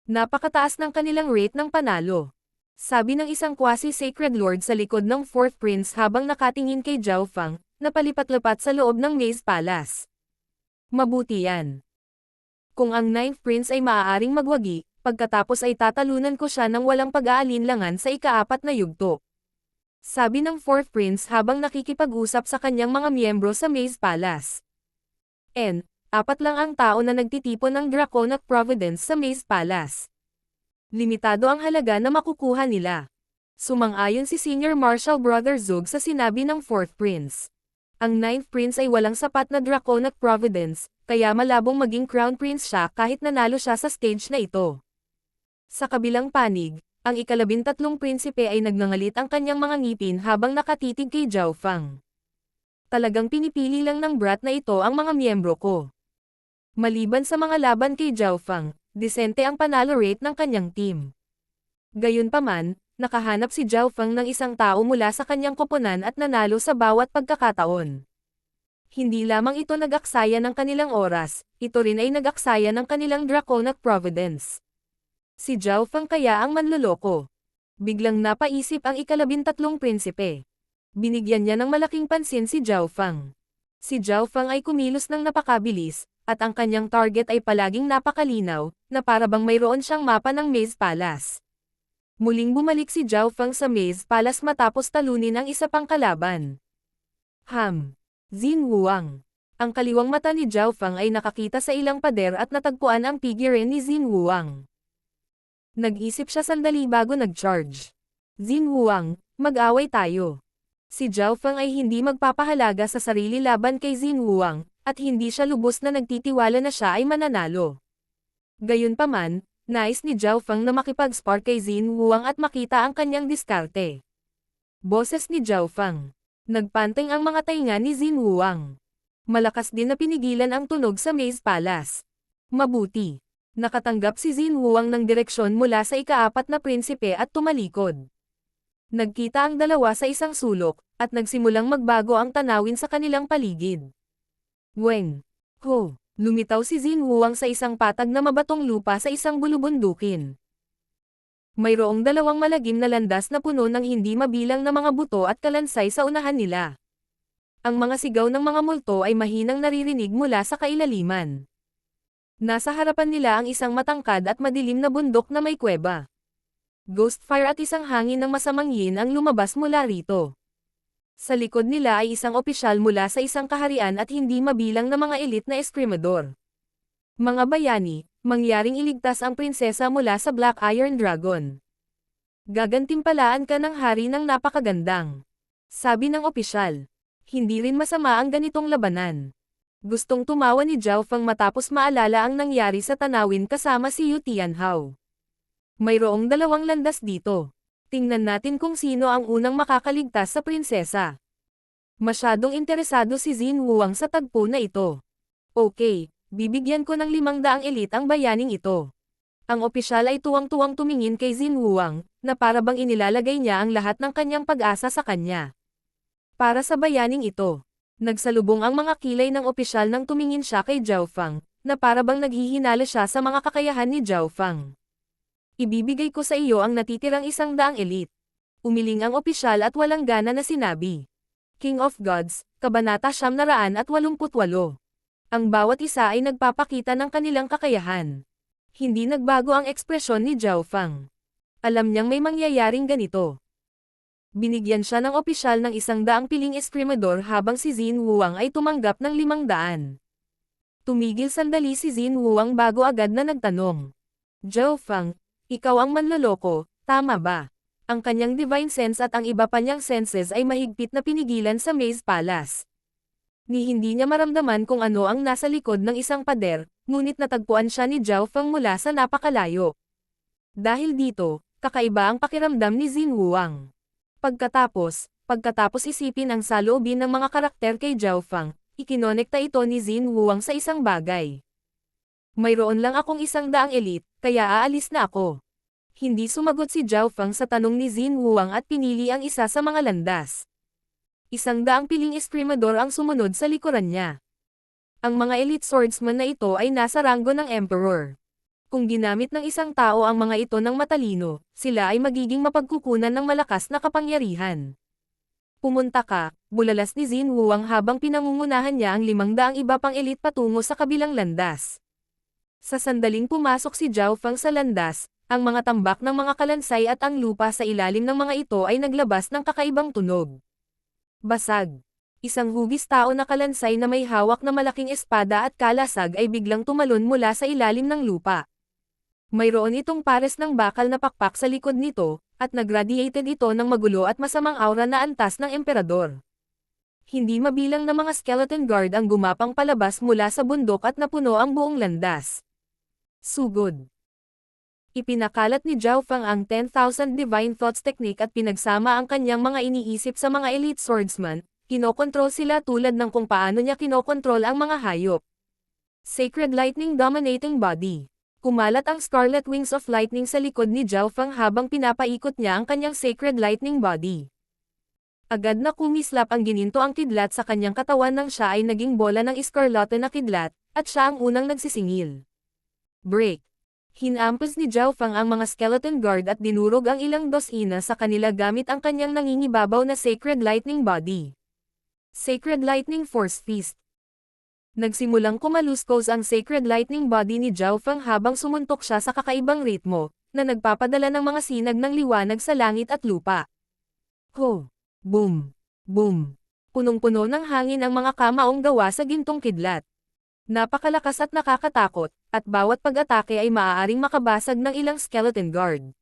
Napakataas ng kanilang rate ng panalo. Sabi ng isang quasi-sacred lord sa likod ng 4th Prince habang nakatingin kay Zhao Fang, na palipat-lapat sa loob ng Maze Palace. Mabuti yan. Kung ang 9th Prince ay maaaring magwagi, pagkatapos ay tatalunan ko siya ng walang pag-aalinlangan sa ika-4 na yugto. Sabi ng 4th Prince habang nakikipag-usap sa kanyang mga miyembro sa Maze Palace. 4 lang ang tao na nagtitipon ng Draconic Providence sa Maze Palace. Limitado ang halaga na makukuha nila. Sumang-ayon si Senior Marshal Brother Zug sa sinabi ng 4th Prince. Ang 9th Prince ay walang sapat na Draconic Providence, kaya malabong maging Crown Prince siya kahit nanalo siya sa stage na ito. Sa kabilang panig, ang ika-13 prinsipe ay nagngangalit ang kanyang mga ngipin habang nakatitig kay Zhao Fang. Talagang pinipili lang ng brat na ito ang mga miyembro ko. Maliban sa mga laban kay Zhao Fang, disente ang panalo rate ng kanyang team. Gayunpaman, nakahanap si Zhao Fang ng isang tao mula sa kanyang koponan at nanalo sa bawat pagkakataon. Hindi lamang ito nag-aksaya ng kanilang oras, ito rin ay nag-aksaya ng kanilang Draconic Providence. Si Zhao Fang kaya ang manloloko. Biglang napaisip ang ika-13 prinsipe. Binigyan niya ng malaking pansin si Zhao Fang. Si Zhao Fang ay kumilos ng napakabilis, at ang kanyang target ay palaging napakalinaw, na para bang mayroon siyang mapa ng Maze Palace. Muling bumalik si Zhao Feng sa Maze Palace matapos talunin ang isa pang kalaban. Xin Wuang. Ang kaliwang mata ni Zhao Feng ay nakakita sa ilang pader at natagpuan ang figure ni Xin Wuang. Nag-isip siya sandali bago nag-charge. Xin Wuang, mag-away tayo. Si Zhao Feng ay hindi magpapahalaga sa sarili laban kay Xin Wuang, at hindi siya lubos na nagtitiwala na siya ay mananalo. Gayunpaman, nais ni Zhao Feng na makipag-spar kay Xin Wuang at makita ang kanyang diskarte. Boses ni Zhao Feng. Nagpanting ang mga tainga ni Xin Wuang. Malakas din na pinigilan ang tunog sa Maze Palace. Mabuti. Nakatanggap si Xin Wuang ng direksyon mula sa ikaapat na prinsipe at tumalikod. Nagkita ang dalawa sa isang sulok, at nagsimulang magbago ang tanawin sa kanilang paligid. Weng. Ho. Lumitaw si Xin Wuang sa isang patag na mabatong lupa sa isang bulubundukin. Mayroong dalawang malagim na landas na puno ng hindi mabilang na mga buto at kalansay sa unahan nila. Ang mga sigaw ng mga multo ay mahinang naririnig mula sa kailaliman. Nasa harapan nila ang isang matangkad at madilim na bundok na may kuweba. Ghostfire at isang hangin ng masamang yin ang lumabas mula rito. Sa likod nila ay isang opisyal mula sa isang kaharian at hindi mabilang na mga elite na eskrimador. Mga bayani, mangyaring iligtas ang prinsesa mula sa Black Iron Dragon. Gagantimpalaan ka ng hari ng napakagandang. Sabi ng opisyal. Hindi rin masama ang ganitong labanan. Gustong tumawa ni Zhao Feng matapos maalala ang nangyari sa tanawin kasama si Yu Tianhao. Mayroong dalawang landas dito. Tingnan natin kung sino ang unang makakaligtas sa prinsesa. Masyadong interesado si Xin Wuang sa tagpo na ito. Okay. Bibigyan ko ng 500 elite ang bayaning ito. Ang opisyal ay tuwang-tuwang tumingin kay Xin Wuang, na para bang inilalagay niya ang lahat ng kanyang pag-asa sa kanya. Para sa bayaning ito, nagsalubong ang mga kilay ng opisyal nang tumingin siya kay Zhao Feng, na para bang naghihinala siya sa mga kakayahan ni Zhao Feng. Ibibigay ko sa iyo ang natitirang 100 elite. Umiling ang opisyal at walang gana na sinabi. King of Gods, Kabanata 988. Ang bawat isa ay nagpapakita ng kanilang kakayahan. Hindi nagbago ang ekspresyon ni Zhao Feng. Alam niyang may mangyayaring ganito. Binigyan siya ng opisyal ng 100 piling eskrimador habang si Xin Wuang ay tumanggap ng 500. Tumigil sandali si Xin Wuang bago agad na nagtanong. Zhao Feng, ikaw ang manloloko, tama ba? Ang kanyang divine sense at ang iba pa niyang senses ay mahigpit na pinigilan sa Maze Palace. Ni hindi niya maramdaman kung ano ang nasa likod ng isang pader, ngunit natagpuan siya ni Zhao Feng mula sa napakalayo. Dahil dito, kakaiba ang pakiramdam ni Xin Wuang. Pagkatapos isipin ang saloobin ng mga karakter kay Zhao Feng, ikinonekta ito ni Xin Wuang sa isang bagay. Mayroon lang akong 100 elite, kaya aalis na ako. Hindi sumagot si Zhao Feng sa tanong ni Xin Wuang at pinili ang isa sa mga landas. 100 piling eskrimador ang sumunod sa likuran niya. Ang mga elite swordsman na ito ay nasa ranggo ng emperor. Kung ginamit ng isang tao ang mga ito ng matalino, sila ay magiging mapagkukunan ng malakas na kapangyarihan. Pumunta ka, bulalas ni Xin Wuang habang pinangungunahan niya ang 500 iba pang elite patungo sa kabilang landas. Sa sandaling pumasok si Zhao Feng sa landas, ang mga tambak ng mga kalansay at ang lupa sa ilalim ng mga ito ay naglabas ng kakaibang tunog. Basag. Isang hugis tao na kalansay na may hawak na malaking espada at kalasag ay biglang tumalon mula sa ilalim ng lupa. Mayroon itong pares ng bakal na pakpak sa likod nito, at nagradiated ito ng magulo at masamang aura na antas ng emperador. Hindi mabilang na mga skeleton guard ang gumapang palabas mula sa bundok at napuno ang buong landas. Sugod. Ipinakalat ni Zhao Feng ang 10,000 Divine Thoughts Technique at pinagsama ang kanyang mga iniisip sa mga elite swordsman, kinokontrol sila tulad ng kung paano niya kinokontrol ang mga hayop. Sacred Lightning Dominating Body. Kumalat ang Scarlet Wings of Lightning sa likod ni Zhao Feng habang pinapaikot niya ang kanyang Sacred Lightning Body. Agad na kumislap ang gininto ang kidlat sa kanyang katawan nang siya ay naging bola ng iskarlate na kidlat, at siya ang unang nagsisingil. Break. Hinampos ni Zhao Feng ang mga skeleton guard at dinurog ang ilang dosina sa kanila gamit ang kanyang nangingibabaw na Sacred Lightning Body. Sacred Lightning Force Fist. Nagsimulang kumaluskos ang Sacred Lightning Body ni Zhao Feng habang sumuntok siya sa kakaibang ritmo, na nagpapadala ng mga sinag ng liwanag sa langit at lupa. Ho! Boom! Boom! Punong-puno ng hangin ang mga kamaong gawa sa gintong kidlat. Napakalakas at nakakatakot, at bawat pag-atake ay maaaring makabasag ng ilang skeleton guard.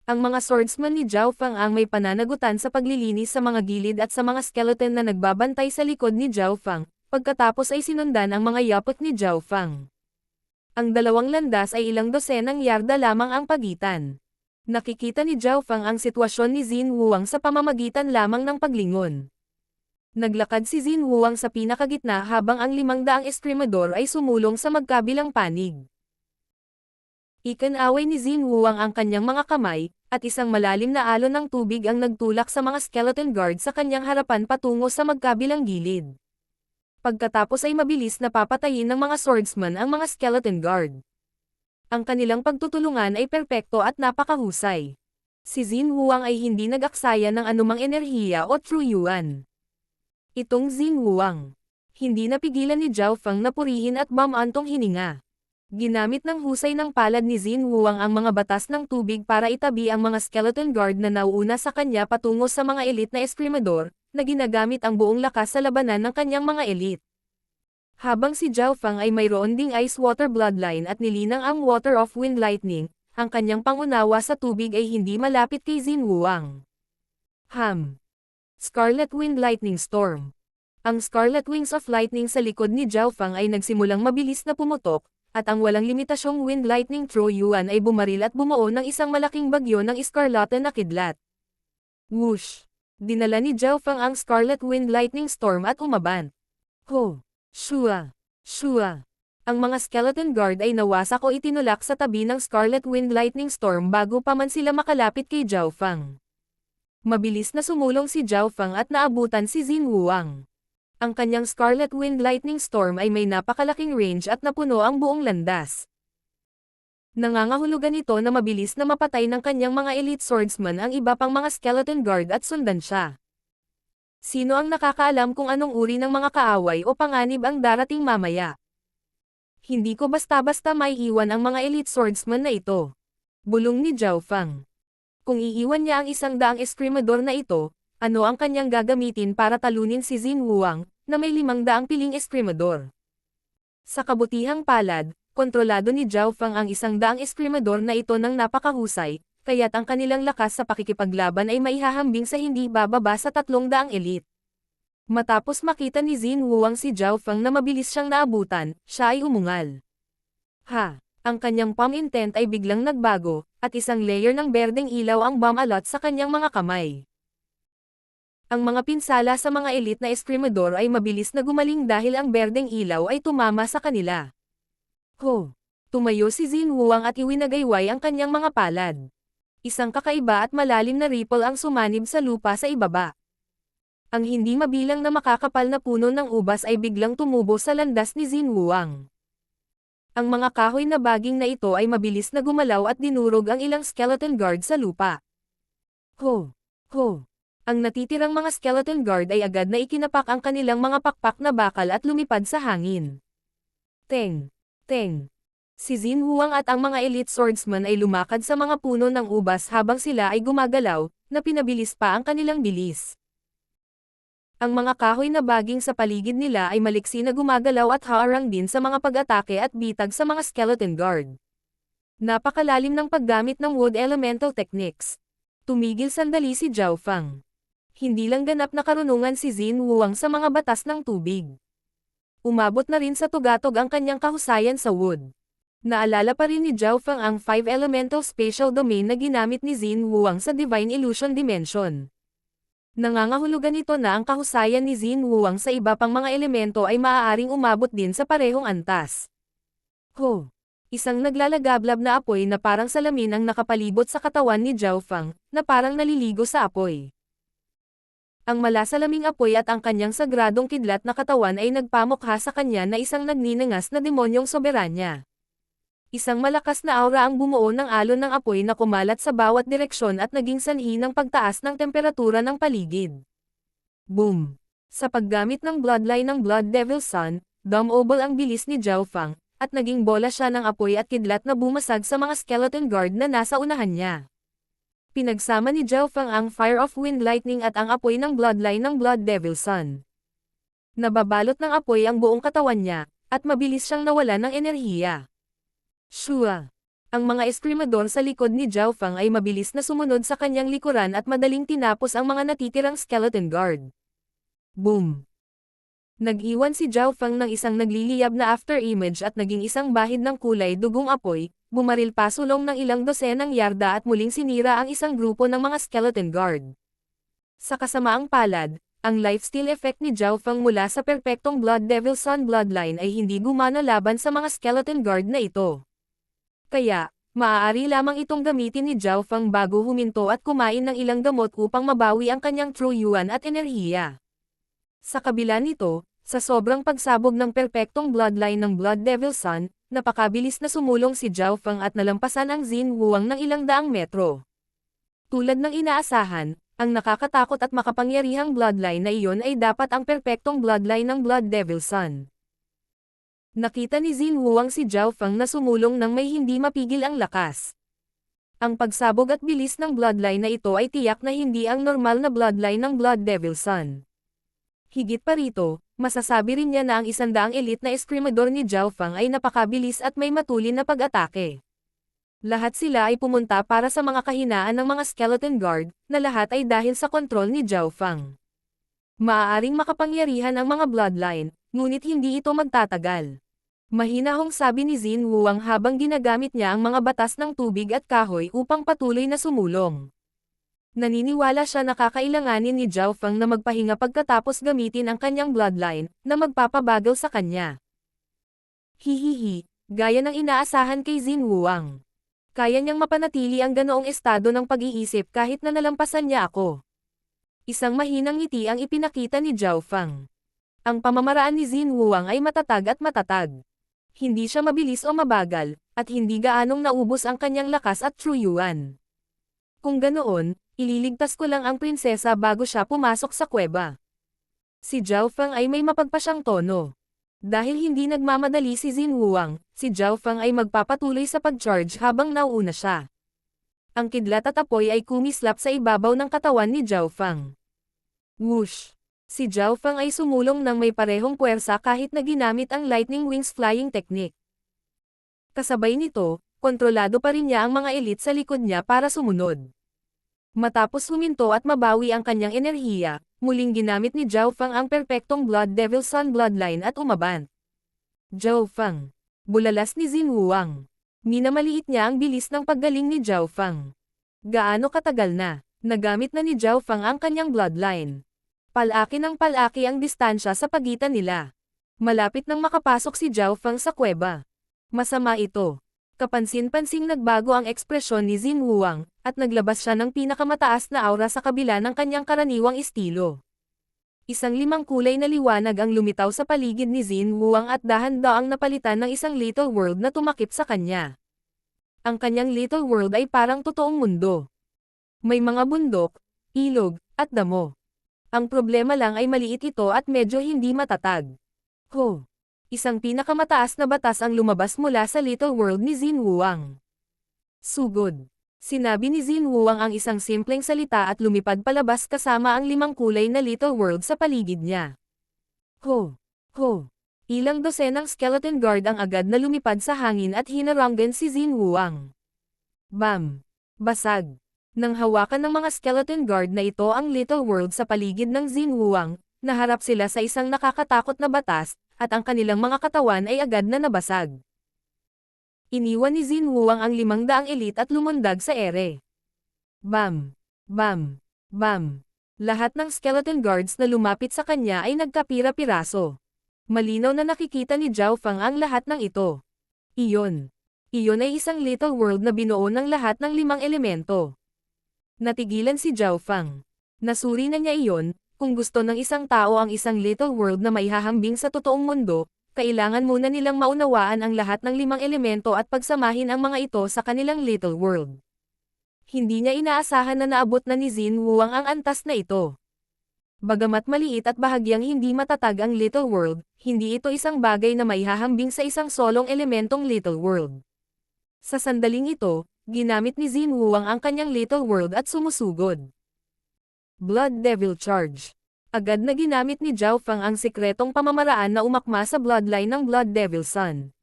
Ang mga swordsman ni Zhao Fang ang may pananagutan sa paglilinis sa mga gilid at sa mga skeleton na nagbabantay sa likod ni Zhao Fang, pagkatapos ay sinundan ang mga yapot ni Zhao Fang. Ang dalawang landas ay ilang dosenang yarda lamang ang pagitan. Nakikita ni Zhao Fang ang sitwasyon ni Xin Huang sa pamamagitan lamang ng paglingon. Naglakad si Xin Huang sa pinakagitna habang ang 500 eskrimador ay sumulong sa magkabilang panig. Ikinaway ni Xin Huang ang kanyang mga kamay, at isang malalim na alon ng tubig ang nagtulak sa mga skeleton guard sa kanyang harapan patungo sa magkabilang gilid. Pagkatapos ay mabilis na papatayin ng mga swordsman ang mga skeleton guard. Ang kanilang pagtutulungan ay perpekto at napakahusay. Si Xin Huang ay hindi nag-aksaya ng anumang enerhiya o true yuan. Itong Xin Huang. Hindi napigilan ni Zhao Fang na purihin at bumantong hininga. Ginamit ng husay ng palad ni Xin Huang ang mga batas ng tubig para itabi ang mga skeleton guard na nauuna sa kanya patungo sa mga elite na eskrimador, na ginagamit ang buong lakas sa labanan ng kanyang mga elite. Habang si Zhao Fang ay mayroon ding ice water bloodline at nilinang ang water of wind lightning, ang kanyang pangunawa sa tubig ay hindi malapit kay Xin Huang. Scarlet Wind Lightning Storm. Ang Scarlet Wings of Lightning sa likod ni Zhao Fang ay nagsimulang mabilis na pumutok, at ang walang limitasyong Wind Lightning True Yuan ay bumaril at bumuo ng isang malaking bagyo ng iskarlata na kidlat. Whoosh! Dinala ni Zhao Fang ang Scarlet Wind Lightning Storm at umabant. Ho! Shua! Shua! Ang mga skeleton guard ay nawasak o itinulak sa tabi ng Scarlet Wind Lightning Storm bago pa man sila makalapit kay Zhao Fang. Mabilis na sumulong si Zhao Fang at naabutan si Xin Huang. Ang kanyang Scarlet Wind Lightning Storm ay may napakalaking range at napuno ang buong landas. Nangangahulugan ito na mabilis na mapatay ng kanyang mga elite swordsman ang iba pang mga skeleton guard at sundan siya. Sino ang nakakaalam kung anong uri ng mga kaaway o panganib ang darating mamaya? Hindi ko basta-basta may iwan ang mga elite swordsman na ito. Bulong ni Zhao Fang. Kung iiwan niya ang 100 eskrimador na ito, ano ang kanyang gagamitin para talunin si Xin Huang, na may 500 piling eskrimador? Sa kabutihang palad, kontrolado ni Zhao Fang ang 100 eskrimador na ito ng napakahusay, kaya't ang kanilang lakas sa pakikipaglaban ay maihahambing sa hindi bababa sa 300 elite. Matapos makita ni Xin Huang si Zhao Fang na mabilis siyang naabutan, siya ay umungal. Ang kanyang palm intent ay biglang nagbago, at isang layer ng berdeng ilaw ang bumalot sa kanyang mga kamay. Ang mga pinsala sa mga elite na eskrimador ay mabilis na gumaling dahil ang berdeng ilaw ay tumama sa kanila. Tumayo si Xin Huang at iwinagayway ang kanyang mga palad. Isang kakaiba at malalim na ripple ang sumanib sa lupa sa ibaba. Ang hindi mabilang na makakapal na puno ng ubas ay biglang tumubo sa landas ni Xin Huang. Ang mga kahoy na baging na ito ay mabilis na gumalaw at dinurog ang ilang skeleton guard sa lupa. Ang natitirang mga skeleton guard ay agad na ikinapak ang kanilang mga pakpak na bakal at lumipad sa hangin. Teng! Si Xin Huang at ang mga elite swordsman ay lumakad sa mga puno ng ubas habang sila ay gumagalaw, na pinabilis pa ang kanilang bilis. Ang mga kahoy na baging sa paligid nila ay maliksi na gumagalaw at haarang din sa mga pag-atake at bitag sa mga skeleton guard. Napakalalim ng paggamit ng wood elemental techniques. Tumigil sandali si Zhao Fang. Hindi lang ganap na karunungan si Xin Huang sa mga batas ng tubig. Umabot na rin sa tugatog ang kanyang kahusayan sa wood. Naalala pa rin ni Zhao Fang ang 5 elemental spatial domain na ginamit ni Xin Huang sa Divine Illusion Dimension. Nangangahulugan ito na ang kahusayan ni Xin Huang sa iba pang mga elemento ay maaaring umabot din sa parehong antas. Isang naglalagablab na apoy na parang salamin ang nakapalibot sa katawan ni Zhao Fang, na parang naliligo sa apoy. Ang malasalaming apoy at ang kanyang sagradong kidlat na katawan ay nagpamukha sa kanya na isang nagninangas na demonyong soberanya. Isang malakas na aura ang bumuo ng alon ng apoy na kumalat sa bawat direksyon at naging sanhi ng pagtaas ng temperatura ng paligid. Boom! Sa paggamit ng bloodline ng Blood Devil Sun, dumb-oble ang bilis ni Zhao Fang, at naging bola siya ng apoy at kidlat na bumasag sa mga skeleton guard na nasa unahan niya. Pinagsama ni Zhao Feng ang Fire of Wind Lightning at ang apoy ng bloodline ng Blood Devil Sun. Nababalot ng apoy ang buong katawan niya, at mabilis siyang nawala ng enerhiya. Shua! Ang mga eskrimador sa likod ni Zhao Feng ay mabilis na sumunod sa kanyang likuran at madaling tinapos ang mga natitirang skeleton guard. Boom! Nag-iwan si Zhao Feng ng isang nagliliyab na afterimage at naging isang bahid ng kulay dugong apoy, bumaril pasulong ng ilang dosenang yarda at muling sinira ang isang grupo ng mga skeleton guard. Sa kasamaang palad, ang lifesteal effect ni Zhao Feng mula sa perpektong Blood Devil Sun bloodline ay hindi gumana laban sa mga skeleton guard na ito. Kaya, maaari lamang itong gamitin ni Zhao Feng bago huminto at kumain ng ilang gamot upang mabawi ang kanyang true yuan at enerhiya. Sa kabila nito, sa sobrang pagsabog ng perpektong bloodline ng Blood Devil Sun, napakabilis na sumulong si Zhao Feng at nalampasan ang Xin Huang ng ilang daang metro. Tulad ng inaasahan, ang nakakatakot at makapangyarihang bloodline na iyon ay dapat ang perpektong bloodline ng Blood Devil Sun. Nakita ni Xin Huang si Zhao Feng na sumulong nang may hindi mapigil ang lakas. Ang pagsabog at bilis ng bloodline na ito ay tiyak na hindi ang normal na bloodline ng Blood Devil Sun. Higit pa rito, masasabi rin niya na ang 100 elite na eskrimador ni Zhao Feng ay napakabilis at may matulin na pag-atake. Lahat sila ay pumunta para sa mga kahinaan ng mga skeleton guard, na lahat ay dahil sa kontrol ni Zhao Feng. Maaaring makapangyarihan ang mga bloodline, ngunit hindi ito magtatagal. Mahinahong sabi ni Xin Huang habang ginagamit niya ang mga batas ng tubig at kahoy upang patuloy na sumulong. Naniniwala siya na kakailanganin ni Zhao Feng na magpahinga pagkatapos gamitin ang kanyang bloodline, na magpapabagal sa kanya. Hihihi, gaya ng inaasahan kay Xin Huang. Kaya niyang mapanatili ang ganoong estado ng pag-iisip kahit na nalampasan niya ako. Isang mahinang ngiti ang ipinakita ni Zhao Feng. Ang pamamaraan ni Xin Huang ay matatag at matatag. Hindi siya mabilis o mabagal, at hindi gaanong naubos ang kanyang lakas at true yuan. Kung ganoon, ililigtas ko lang ang prinsesa bago siya pumasok sa kuweba. Si Zhao Feng ay may mapagpasyang tono. Dahil hindi nagmamadali si Xin Huang, si Zhao Feng ay magpapatuloy sa pag-charge habang nauuna siya. Ang kidlat at apoy ay kumislap sa ibabaw ng katawan ni Zhao Feng. Whoosh! Si Zhao Feng ay sumulong ng may parehong puwersa kahit na ginamit ang lightning wings flying technique. Kasabay nito, kontrolado pa rin niya ang mga elite sa likod niya para sumunod. Matapos huminto at mabawi ang kanyang enerhiya, muling ginamit ni Zhao Feng ang perpektong Blood Devil Sun bloodline at umabant. Zhao Feng. Bulalas ni Xin Huang. Minamaliit niya ang bilis ng paggaling ni Zhao Feng. Gaano katagal na, nagamit na ni Zhao Feng ang kanyang bloodline. Palaki ng palaki ang distansya sa pagitan nila. Malapit nang makapasok si Zhao Feng sa kuweba. Masama ito. Kapansin-pansing nagbago ang ekspresyon ni Xin Huang, at naglabas siya ng pinakamataas na aura sa kabila ng kanyang karaniwang estilo. Isang 5 kulay na liwanag ang lumitaw sa paligid ni Xin Huang at dahan-daang napalitan ng isang little world na tumakip sa kanya. Ang kanyang little world ay parang totoong mundo. May mga bundok, ilog, at damo. Ang problema lang ay maliit ito at medyo hindi matatag. Ho! Isang pinakamataas na batas ang lumabas mula sa little world ni Xin Huang. Sugod. Sinabi ni Xin Huang ang isang simpleng salita at lumipad palabas kasama ang 5 kulay na little world sa paligid niya. Ho! Ho! Ilang dosenang skeleton guard ang agad na lumipad sa hangin at hinaranggan si Xin Huang. Bam! Basag! Nang hawakan ng mga skeleton guard na ito ang little world sa paligid ng Xin Huang, naharap sila sa isang nakakatakot na batas, at ang kanilang mga katawan ay agad na nabasag. Iniwan ni Xin Huang ang 500 elite at lumundag sa ere. Bam! Bam! Bam! Lahat ng skeleton guards na lumapit sa kanya ay nagkapira-piraso. Malinaw na nakikita ni Zhao Feng ang lahat ng ito. Iyon. Iyon ay isang little world na binuo ng lahat ng 5 elemento. Natigilan si Zhao Feng. Nasuri na niya iyon, kung gusto ng isang tao ang isang little world na maihahambing sa totoong mundo, kailangan muna nilang maunawaan ang lahat ng 5 elemento at pagsamahin ang mga ito sa kanilang little world. Hindi niya inaasahan na naabot na ni Xin Huang ang antas na ito. Bagamat maliit at bahagyang hindi matatag ang Little World, hindi ito isang bagay na maihahambing sa isang solong elementong Little World. Sa sandaling ito, ginamit ni Xin Wuang ang kanyang Little World at sumusugod. Blood Devil Charge. Agad na ginamit ni Zhao Feng ang sikretong pamamaraan na umakma sa bloodline ng Blood Devil Sun.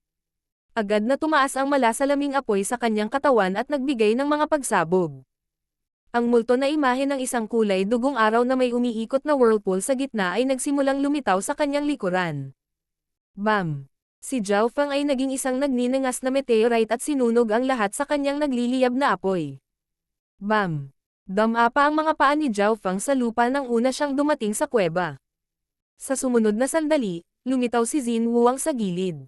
Agad na tumaas ang malasalaming apoy sa kanyang katawan at nagbigay ng mga pagsabog. Ang multo na imahe ng isang kulay dugong araw na may umiikot na whirlpool sa gitna ay nagsimulang lumitaw sa kanyang likuran. Bam! Si Zhao Feng ay naging isang nagniningas na meteorite at sinunog ang lahat sa kanyang nagliliyab na apoy. Bam! Dama pa ang mga paa ni Zhao Feng sa lupa nang una siyang dumating sa kuweba. Sa sumunod na sandali, lumitaw si Xin Wuang sa gilid.